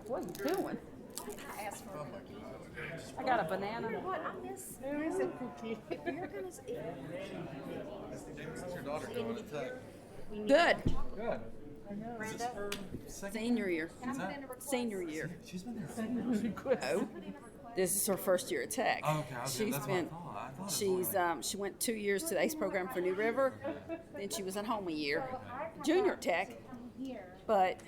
What are you doing? I asked for I got a banana. You know what? On this, There is a cookie. if you're going to eat. How's your daughter doing at Tech? Good. Good. Brenda, Is this her second senior year. Senior year. She's been there. Oh, this is her first year at Tech. Oh, okay, that's She's what I been. thought. I thought She's she went 2 years to the ACE program for New River. Then she was at home a year, junior at Tech, but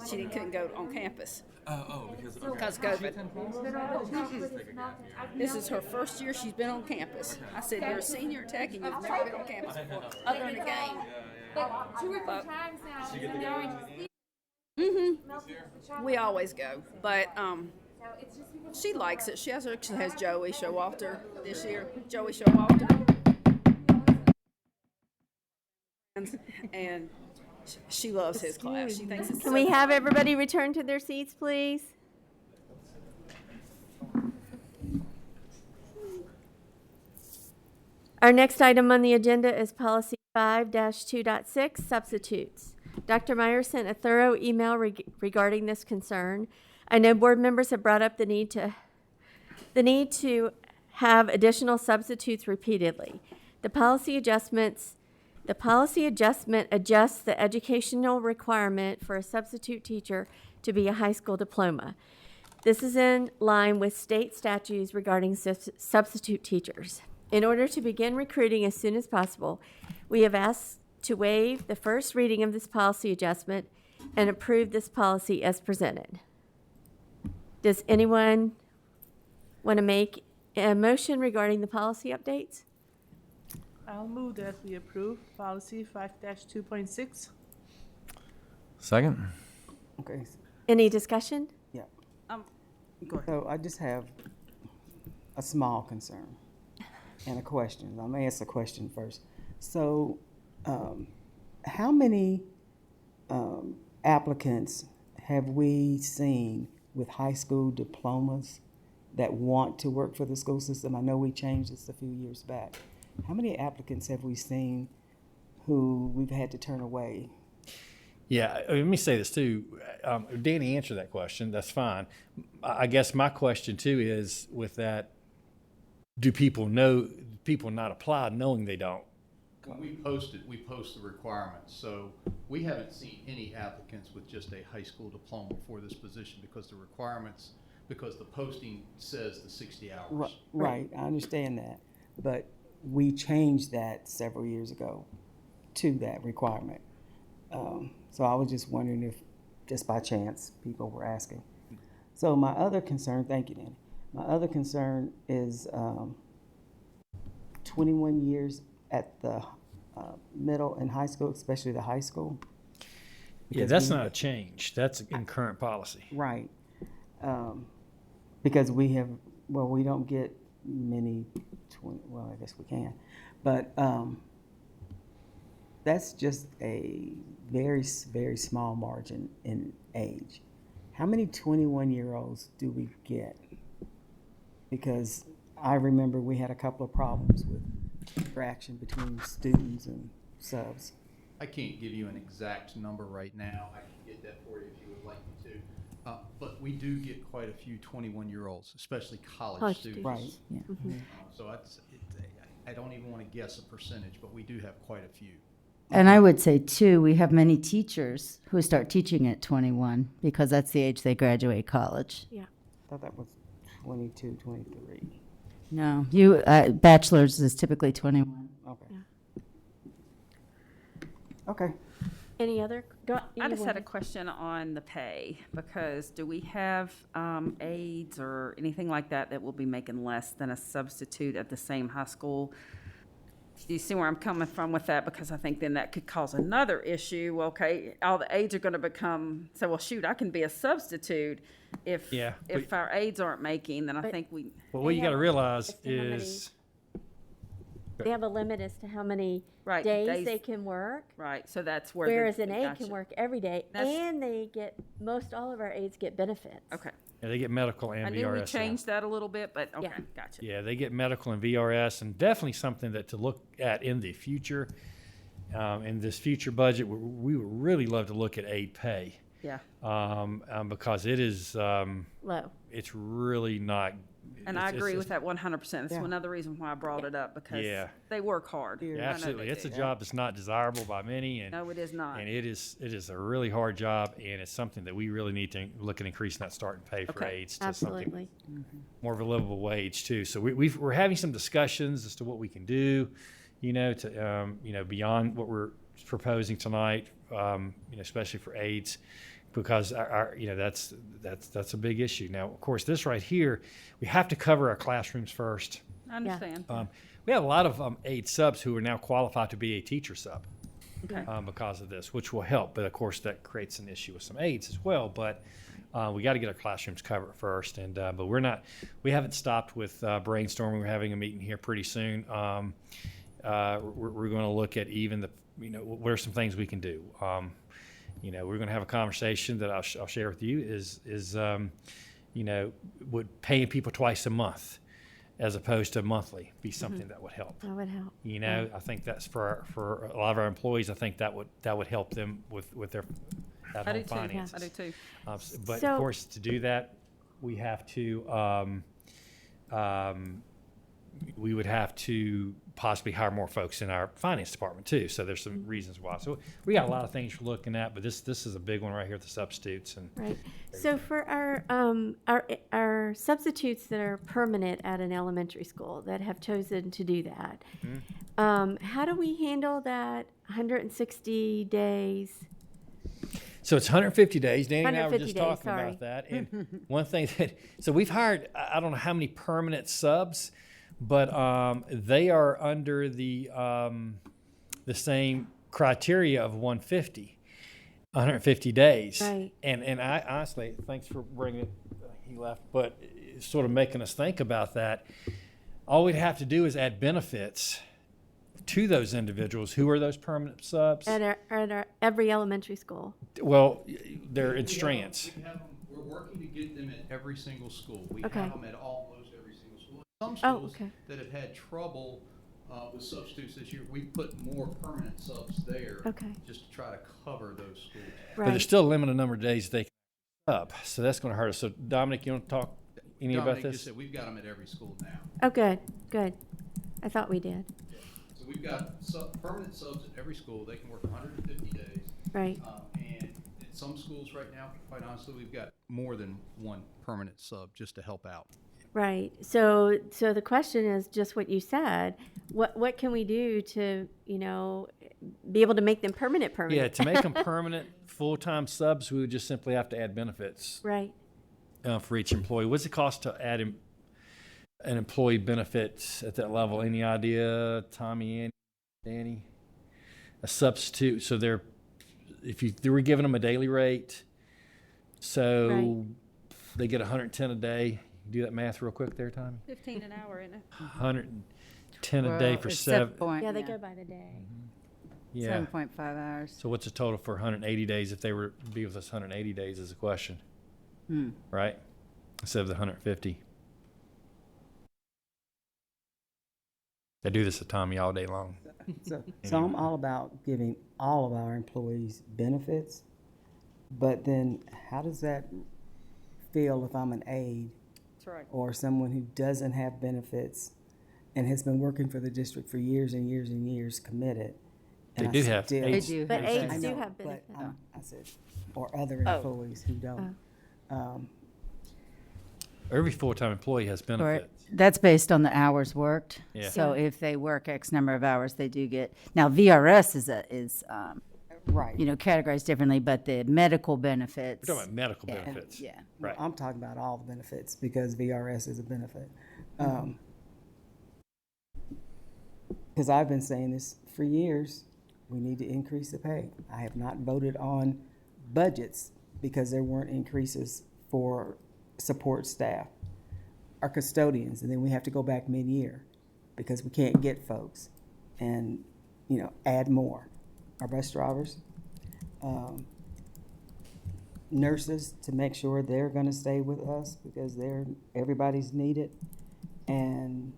she couldn't go on campus. because Because COVID. This is her first year she's been on campus. I said, you're a senior at Tech and you've never been on campus before, other than a game. Like 2 or 3 times now. Did you get the Now game? Mm-hmm. We always go, but she likes it. She actually has Joey Showalter this year. Joey Showalter, and she loves his class. She thinks it's. Can we have everybody return to their seats, please? Our next item on the agenda is policy 5-2.6, substitutes. Dr. Meyer sent a thorough email regarding this concern. I know board members have brought up the need to have additional substitutes repeatedly. The policy adjustment adjusts the educational requirement for a substitute teacher to be a high school diploma. This is in line with state statutes regarding substitute teachers. In order to begin recruiting as soon as possible, we have asked to waive the first reading of this policy adjustment and approve this policy as presented. Does anyone want to make a motion regarding the policy updates? I'll move that we approve policy 5-2.6. Second? Okay, Any discussion? yeah. Go ahead. So I just have a small concern and a question. I'm gonna ask the question first. So, how many applicants have we seen with high school diplomas that want to work for the school system? I know we changed this a few years back. How many applicants have we seen who we've had to turn away? Yeah, let me say this too. Danny answered that question. That's fine. I guess my question too is with that, do people not apply knowing they don't? When we post it, we post the requirements. So we haven't seen any applicants with just a high school diploma for this position because the posting says the 60 hours. Right, I understand that. But we changed that several years ago to that requirement. So I was just wondering if, just by chance, people were asking. So my other concern, thank you, Danny. My other concern is 21 years at the middle and high school, especially the high school. Yeah, that's not a change. That's in current policy. Right. Because we don't get many, I guess we can. But that's just a very, very small margin in age. How many 21-year-olds do we get? Because I remember we had a couple of problems with interaction between students and subs. I can't give you an exact number right now. I can get that for you if you would like me to. But we do get quite a few 21-year-olds, especially college students. Right. Yeah. Mm-hmm. So I don't even want to guess a percentage, but we do have quite a few. And I would say, too, we have many teachers who start teaching at 21 because that's the age they graduate college. Yeah. I thought that was 22, 23. No, bachelor's is typically 21. Okay. Yeah. Okay. Any other? I just had a question on the pay, because do we have aides or anything like that will be making less than a substitute at the same high school? Do you see where I'm coming from with that? Because I think then that could cause another issue. Okay, all the aides are going to well, shoot, I can be a substitute if our aides aren't making, then I think we. Well, what you got to realize is they have a limit as to how many days they can work. Right, so that's where. Whereas an aide can work every day, and most all of our aides get benefits. Okay. Yeah, they get medical and VRS. I knew we changed that a little bit, but okay, Yeah. gotcha. Yeah, they get medical and VRS, and definitely something to look at in the future. In this future budget, we would really love to look at aid pay. Yeah. Because it is low. It's really not. And I agree with that 100%. That's another reason why I brought it up, because they work hard. Yeah, absolutely. It's a job that's not desirable by many. And, no, it is not. And it is a really hard job, and it's something that we really need to look at increasing that starting pay for aides to something more of a livable wage too. So we're having some discussions as to what we can do, to beyond what we're proposing tonight, especially for aides. Because that's a big issue. Now, of course, this right here, we have to cover our classrooms first. I understand. We have a lot of aide subs who are now qualified to be a teacher sub because of this, which will help. But of course, that creates an issue with some aides as well. But we got to get our classrooms covered first. And but we haven't stopped with brainstorming. We're having a meeting here pretty soon. We're going to look at even what are some things we can do. We're going to have a conversation that I'll share with you is would paying people twice a month as opposed to monthly be something that would help. That would help. I think that's for a lot of our employees. I think that would help them with their at-home finances. I do too. But of course, to do that, we have to we would have to possibly hire more folks in our finance department too. So there's some reasons why. So we got a lot of things we're looking at, but this is a big one right here, the substitutes. And Right. So for our substitutes that are permanent at an elementary school that have chosen to do that, how do we handle that 160 days? so it's 150 days. Danny and I were 150 just days, talking sorry. about that. And one thing so we've hired, I don't know how many permanent subs, but they are under the same criteria of 150 days. Right. And I honestly, thanks for bringing it. He left, but it's sort of making us think about that. All we'd have to do is add benefits to those individuals. Who are those permanent subs? At every elementary school. Well, they're in Strands. We're working to get them at every single school. We Okay. have them at almost every single school. Some Oh, schools okay. that have had trouble with substitutes this year, we put more permanent subs there Okay. just to try to cover those schools. But there's still a limited number of days they can up, so that's going to hurt us. So Dominic, you want to talk about Dominic this? just said we've got them at every school now. Oh, good. I thought we did. So we've got permanent subs at every school. They can work 150 days. Right. And at some schools right now, quite honestly, we've got more than one permanent sub just to help out. Right. So the question is just what you said. What can we do to, be able to make them permanent? Yeah, to make them permanent full-time subs, we would just simply have to add benefits. Right. For each employee. What's it cost to add an employee benefit at that level? Any idea, Tommy and Danny? A substitute, so they were giving them a daily rate, so they get 110 a day. Do that math real quick there, Tommy. 15 an hour, isn't it? 110 a day for it's 7. Yeah, they go by the day. Yeah. 7.5 hours. So what's the total for 180 days if they were to be with us 180 days is the question. Right? Instead of the 150. They do this to Tommy all day long. So I'm all about giving all of our employees benefits, but then how does that feel if I'm an aide That's right. or someone who doesn't have benefits and has been working for the district for years and years and years, committed? They and do I have still- aides. They do But have aides benefits. do I know, have benefits. But I said, or other employees who don't. Every full-time employee has Or benefits. that's based on the hours worked. Yeah. So if they work X number of hours, they do get. Now VRS is Right. categorized differently, but the medical benefits. We're talking about medical Yeah. benefits. Yeah. Right. I'm talking about all the benefits because VRS is a benefit. Because I've been saying this for years, we need to increase the pay. I have not voted on budgets because there weren't increases for support staff, our custodians, and then we have to go back mid-year because we can't get folks and, add more. Our bus drivers, nurses to make sure they're going to stay with us because everybody's needed. And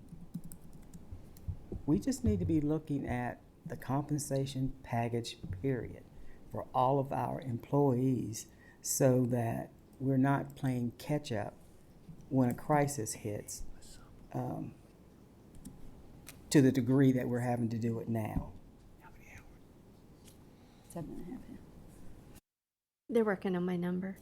we just need to be looking at the compensation package, period, for all of our employees so that we're not playing catch up when a crisis hits to the degree that we're having to do it now. 7.5. They're working on my number.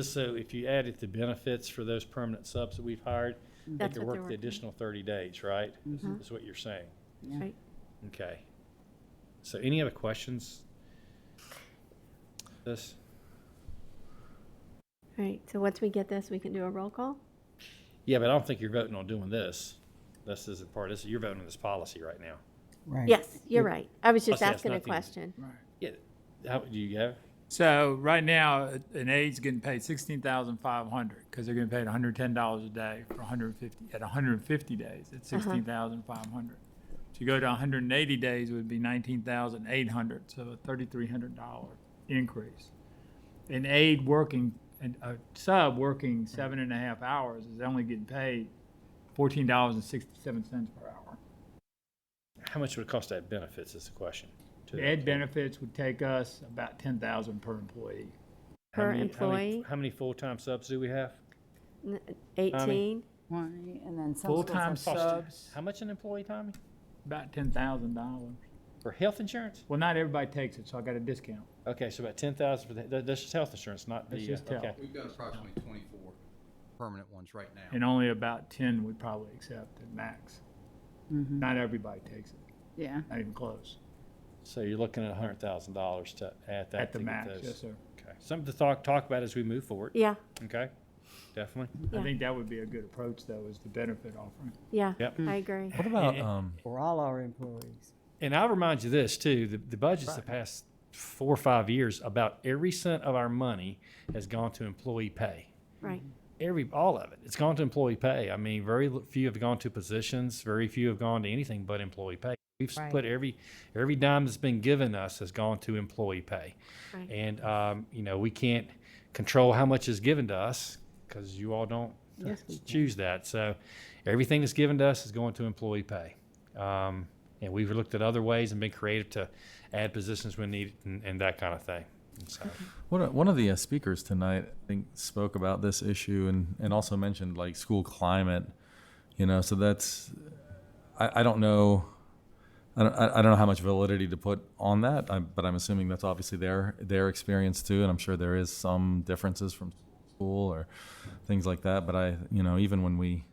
So if you added the benefits for those permanent subs that we've hired, they That's could what they're work the working. additional 30 days, right? Mhm. That's what you're saying. Right. Okay. So any other questions? This? Right. So once we get this, we can do a roll call? Yeah, but I don't think you're voting on doing this. This isn't part of this. You're voting on this policy right now. Right. Yes, you're right. I was just Oh, so that's asking a not the- question. Yeah. How do you have? So right now, an aide's getting paid $16,500 because they're getting paid $110 a day for 150 at 150 days. It's $16,500. If you go to 180 days, it would be $19,800. So a $3,300 increase. An aide working and a sub working 7.5 hours is only getting paid $14.67 per hour. How much would it cost to add benefits is the question. to The that ed employee. benefits would take us about $10,000 per employee. Per How many- employee? How many full-time subs do we have? 18. 20, and then some schools Full-time have subs, How much an employee, Tommy? about $10,000. For health insurance? Well, not everybody takes it, so I got a discount. Okay, so about 10,000 for that's just health insurance, not That's the, just health. okay. We've got approximately 24 permanent ones right now. And only about 10 we probably accept at max. Mm-hmm. Not everybody takes it, Yeah. not even close. So you're looking at $100,000 to add that At the to get max, those. yes, sir. Okay, something to talk about as we move forward. Yeah, Okay, definitely. I think that would be a good approach, though, is the benefit offering. yeah, Yep. I agree. What about, For all our employees. And I'll remind you this too, the budgets the past 4 or 5 years, about every cent of our money has gone to employee pay. Right. All of it. It's gone to employee pay. I mean, very few have gone to positions. Very few have gone to anything but employee pay. We've Right. put every dime that's been given us has gone to employee pay. Right. And, we can't control how much is given to us because you all don't Yes, we can. choose that. So everything that's given to us is going to employee pay. And we've looked at other ways and been creative to add positions when needed and that kind of thing. And so, one of the speakers tonight, I think, spoke about this issue and also mentioned like school climate, so that's, I don't know. I don't know how much validity to put on that, but I'm assuming that's obviously their experience too, and I'm sure there is some differences from school or things like that. But even when we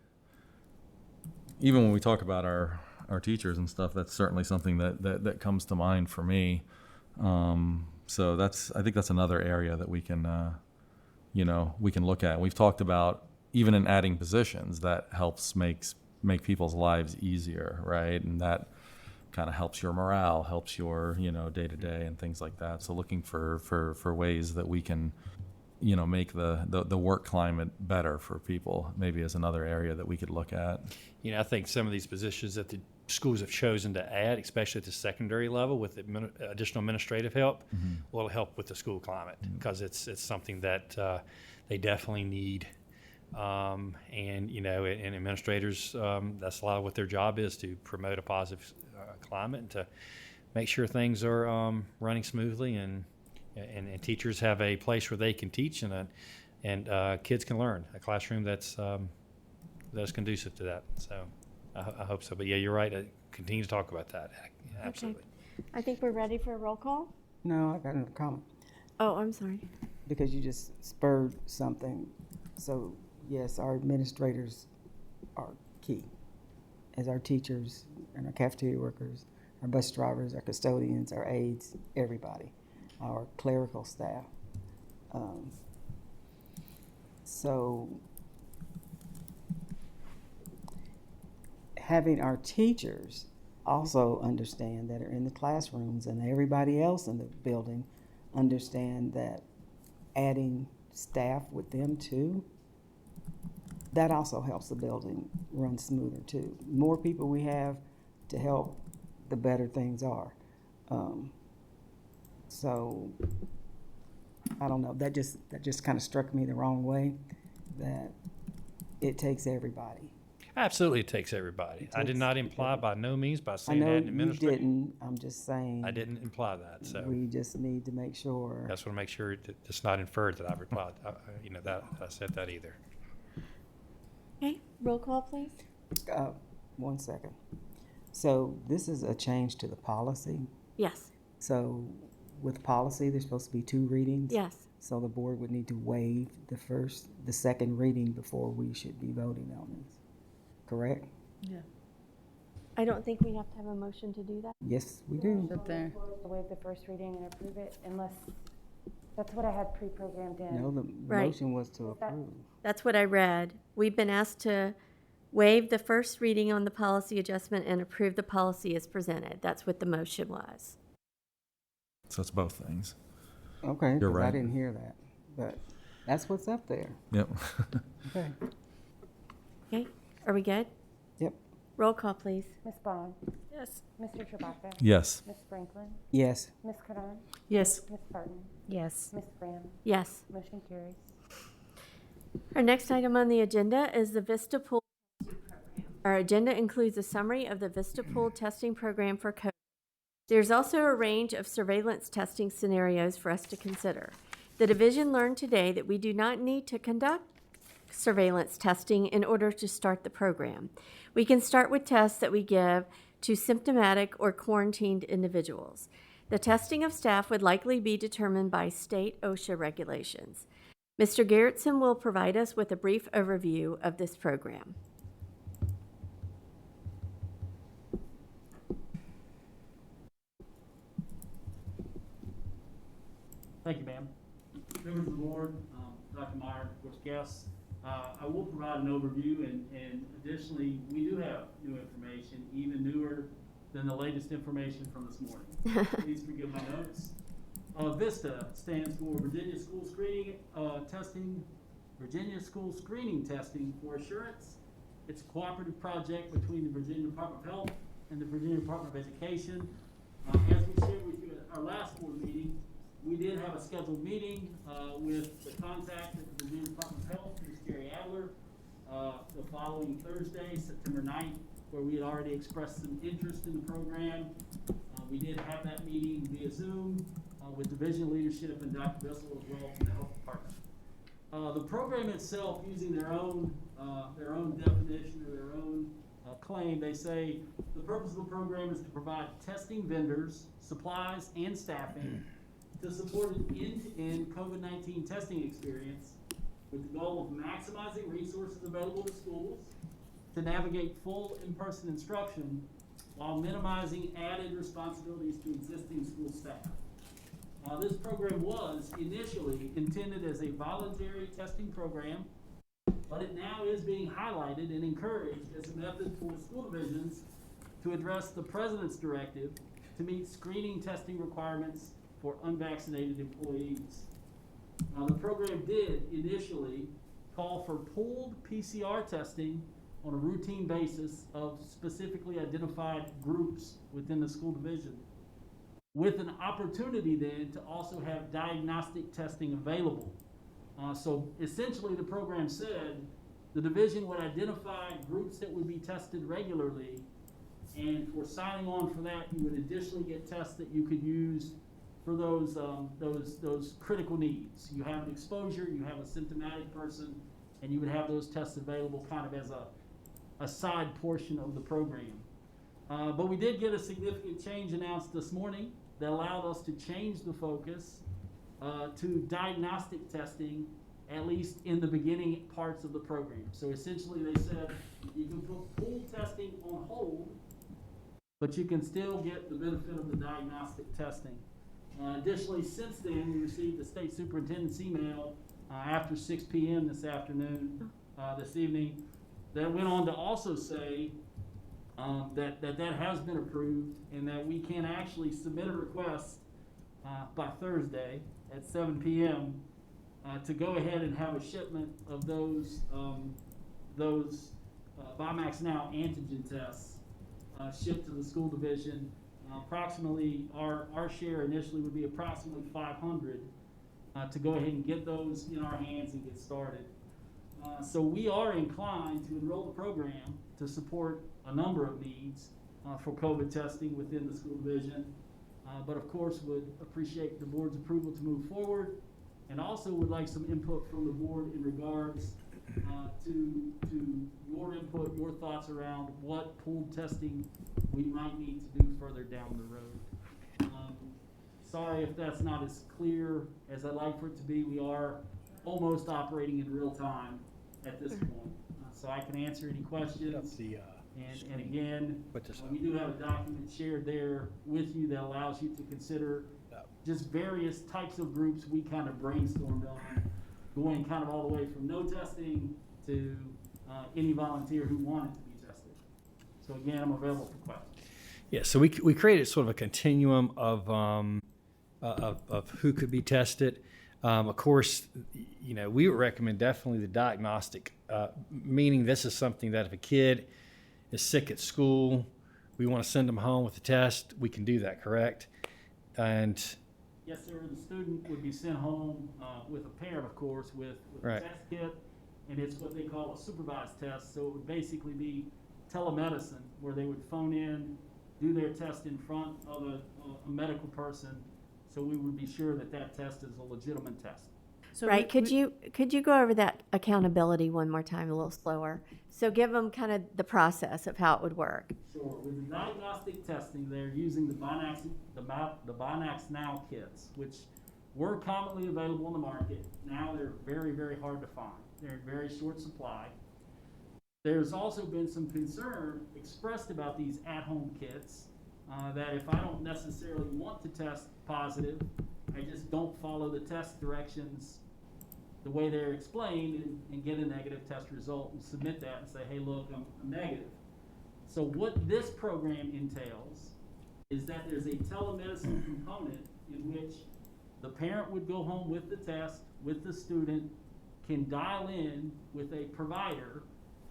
talk about our teachers and stuff, that's certainly something that comes to mind for me. So I think that's another area that we can look at. We've talked about even in adding positions that helps make people's lives easier, right? And that kind of helps your morale, helps your day to day and things like that. So looking for ways that we can make the work climate better for people maybe is another area that we could look at. I think some of these positions that the schools have chosen to add, especially at the secondary level with additional administrative help, will help with the school climate because it's something that they definitely need. And administrators, that's a lot of what their job is, to promote a positive climate and to make sure things are running smoothly and teachers have a place where they can teach and kids can learn, a classroom that's conducive to that. So I hope so. But yeah, you're right. Continue to talk about that. Absolutely. Okay. I think we're ready for a roll call. No, I got another comment. Oh, I'm sorry. Because you just spurred something. So, yes, our administrators are key, as our teachers and our cafeteria workers, our bus drivers, our custodians, our aides, everybody, our clerical staff. So having our teachers also understand that are in the classrooms and everybody else in the building understand that adding staff with them too, that also helps the building run smoother too. More people we have to help, the better things are. So I don't know, that just kind of struck me the wrong way, that it takes everybody. Absolutely, it takes everybody. I did not imply by no means by I saying know that you administrator. didn't, I'm just saying. I didn't imply that. So We just need to make sure. I just want to make sure that it's not inferred that I've replied. That I said that either. Okay, roll call, please. 1 second. So this is a change to the policy. Yes. So with policy, there's supposed to be 2 readings. Yes. So the board would need to waive the second reading before we should be voting on this. Correct? Yeah. I don't think we have to have a motion to do that. Yes, we do. To waive the first reading and approve it, unless, that's what I had pre-programmed in. No, the Right. motion was to approve. That's what I read. We've been asked to waive the first reading on the policy adjustment and approve the policy as presented. That's what the motion was. So it's both things. Okay, You're 'cause right. I didn't hear that, but that's what's up there. Yep. Okay. Okay, are we good? Yep. Roll call, please. Ms. Bond? Yes. Mr. Chewbacca? Yes. Ms. Franklin? Yes. Ms. Caron? Yes. Ms. Barton? Yes. Ms. Graham? Yes. Motion carries. Our next item on the agenda is the Vista Pool testing program. Our agenda includes a summary of the Vista Pool testing program for COVID. There's also a range of surveillance testing scenarios for us to consider. The division learned today that we do not need to conduct surveillance testing in order to start the program. We can start with tests that we give to symptomatic or quarantined individuals. The testing of staff would likely be determined by state OSHA regulations. Mr. Garrettson will provide us with a brief overview of this program. Thank you, ma'am. Members of the board, Dr. Meyer, of course, guests, I will provide an overview, and additionally, we do have new information, even newer than the latest information from this morning. Please forgive my notes. VISTA stands for Virginia School Screening Testing, Virginia School Screening Testing for Assurance. It's a cooperative project between the Virginia Department of Health and the Virginia Department of Education. As we shared with you at our last board meeting, we did have a scheduled meeting with the contact at the Virginia Department of Health, Ms. Jerry Adler, the following Thursday, September 9th, where we had already expressed some interest in the program. We did have that meeting via Zoom with division leadership and Dr. Bissell as well from the health department. The program itself, using their own definition or their own claim, they say the purpose of the program is to provide testing vendors, supplies, and staffing to support an end-to-end COVID-19 testing experience with the goal of maximizing resources available to schools to navigate full in-person instruction while minimizing added responsibilities to existing school staff. This program was initially intended as a voluntary testing program, but it now is being highlighted and encouraged as a method for school divisions to address the President's directive to meet screening testing requirements for unvaccinated employees. The program did initially call for pooled PCR testing on a routine basis of specifically identified groups within the school division, with an opportunity then to also have diagnostic testing available. So essentially the program said the division would identify groups that would be tested regularly, and for signing on for that, you would additionally get tests that you could use for those critical needs. You have an exposure, you have a symptomatic person, and you would have those tests available kind of as a side portion of the program. But we did get a significant change announced this morning that allowed us to change the focus to diagnostic testing, at least in the beginning parts of the program. So essentially they said you can put pool testing on hold, but you can still get the benefit of the diagnostic testing. Additionally, since then, we received the state superintendent's email after 6 p.m. this evening, that went on to also say that has been approved and that we can actually submit a request by Thursday at 7 p.m. To go ahead and have a shipment of those BioMax Now antigen tests shipped to the school division. Approximately, our share initially would be approximately 500 to go ahead and get those in our hands and get started. So we are inclined to enroll the program to support a number of needs for COVID testing within the school division, but of course would appreciate the board's approval to move forward, and also would like some input from the board in regards to your input, your thoughts around what pooled testing we might need to do further down the road. Sorry if that's not as clear as I'd like for it to be. We are almost operating in real time at this point. So I can answer any questions. And again, we do have a document shared there with you that allows you to consider just various types of groups we kind of brainstormed on, going kind of all the way from no testing to any volunteer who wanted to be tested. So again, I'm available for questions. Yeah, so we created sort of a continuum of who could be tested. Of course, you know, we would recommend definitely the diagnostic, meaning this is something that if a kid is sick at school, we want to send them home with a test, we can do that, correct? And yes, sir. The student would be sent home with a parent, of course, with right. a test kit, and it's what they call a supervised test. So it would basically be telemedicine, where they would phone in, do their test in front of a medical person, so we would be sure that that test is a legitimate test. So Right, could you go over that accountability one more time, a little slower? So give them kind of the process of how it would work. Sure. With the diagnostic testing, they're using the Binax Now kits, which were commonly available in the market. Now they're very, very hard to find. They're in very short supply. There's also been some concern expressed about these at-home kits, that if I don't necessarily want to test positive, I just don't follow the test directions the way they're explained and get a negative test result and submit that and say, hey, look, I'm negative. So what this program entails is that there's a telemedicine component in which the parent would go home with the test, with the student, can dial in with a provider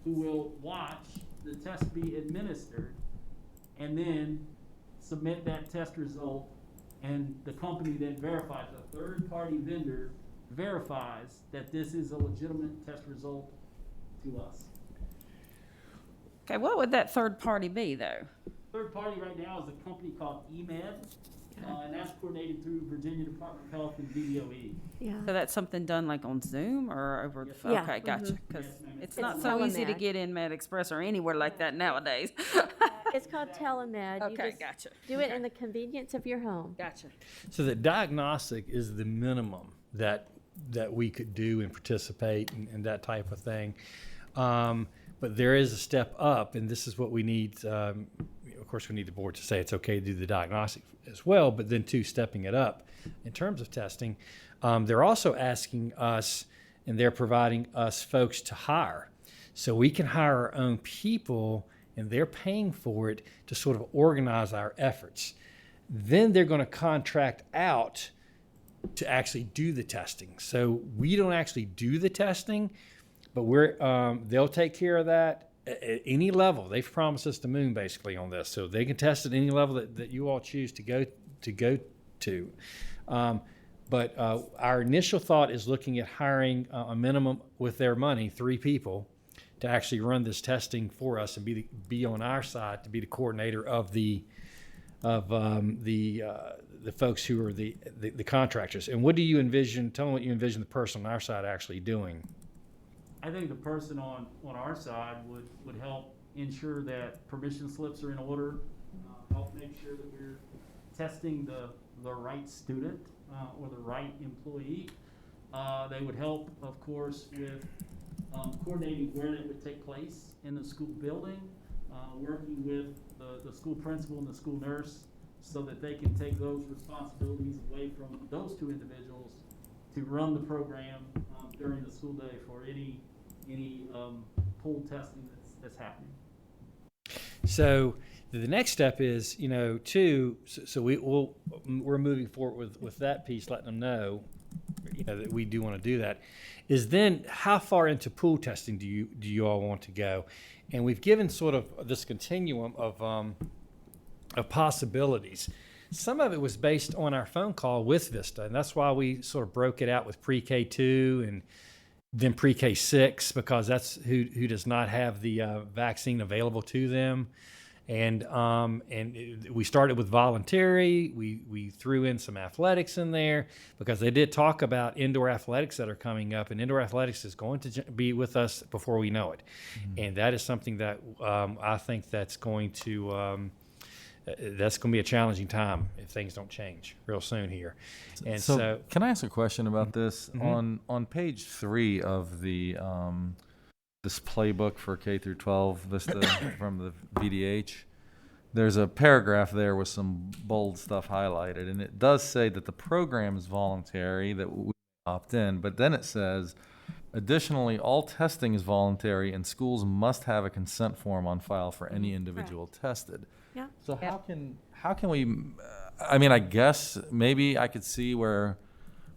who will watch the test be administered and then submit that test result, and the company then verifies, a third-party vendor verifies that this is a legitimate test result to us. Okay, what would that third party be, though? Third party right now is a company called eMed, and that's coordinated through Virginia Department of Health and VDOE. Yeah. So that's something done like on Zoom or over the phone? Yeah. Okay, gotcha. Mhm. Because Yes, ma'am. it's It's not so easy to telemed. get in MedExpress or anywhere like that nowadays. It's called telemed. You Okay, just gotcha. do it in the convenience of your home. Gotcha. So the diagnostic is the minimum that we could do and participate in that type of thing. But there is a step up, and this is what we need. Of course, we need the board to say it's okay to do the diagnostic as well, but then too, stepping it up in terms of testing. They're also asking us, and they're providing us folks to hire. So we can hire our own people, and they're paying for it to sort of organize our efforts. Then they're going to contract out to actually do the testing. So we don't actually do the testing, but they'll take care of that at any level. They've promised us the moon basically on this, so they can test at any level that you all choose to go to. But our initial thought is looking at hiring a minimum with their money, 3 people, to actually run this testing for us and be on our side to be the coordinator of the folks who are the contractors. And what do you envision? Tell them what you envision the person on our side actually doing. I think the person on our side would help ensure that permission slips are in order, help make sure that we're testing the right student or the right employee. They would help, of course, with coordinating where it would take place in the school building, working with the school principal and the school nurse so that they can take those responsibilities away from those 2 individuals to run the program during the school day for any pool testing that's happening. So the next step is, so we're moving forward with that piece, letting them know, that we do want to do that. Is then how far into pool testing do you all want to go? And we've given sort of this continuum of possibilities. Some of it was based on our phone call with Vista, and that's why we sort of broke it out with pre-K 2 and then pre-K 6, because that's who does not have the vaccine available to them. And we started with voluntary. We threw in some athletics in there because they did talk about indoor athletics that are coming up, and indoor athletics is going to be with us before we know it. Mm-hmm. And that is something that I think that's going to be a challenging time if things don't change real soon here. And so can I ask a question about this? Mm-hmm. On page 3 of the this playbook for K through 12 Vista from the VDH, there's a paragraph there with some bold stuff highlighted, and it does say that the program is voluntary, that we opt in, but then it says, additionally, all testing is voluntary and schools must have a consent form on file for any individual tested. Yeah. So how can we, I mean, I guess maybe I could see where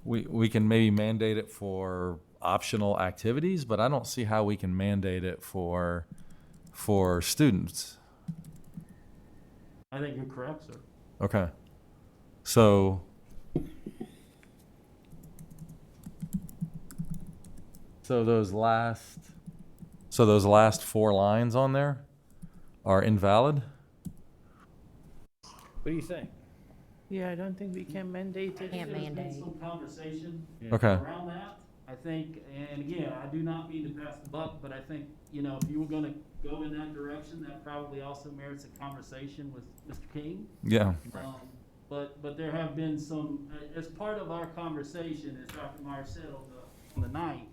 we can maybe mandate it for optional activities, but I don't see how we can mandate it for students. I think you're correct, sir. Okay. So those last 4 lines on there are invalid? what do you think? Yeah, I don't think we can mandate it. Can't There's been mandate. some conversation Okay. around that. I think, and again, I do not mean to pass the buck, but I think, you know, if you were gonna go in that direction, that probably also merits a conversation with Mr. King. Yeah. But there have been some, as part of our conversation, as Dr. Meyer said on the 9th,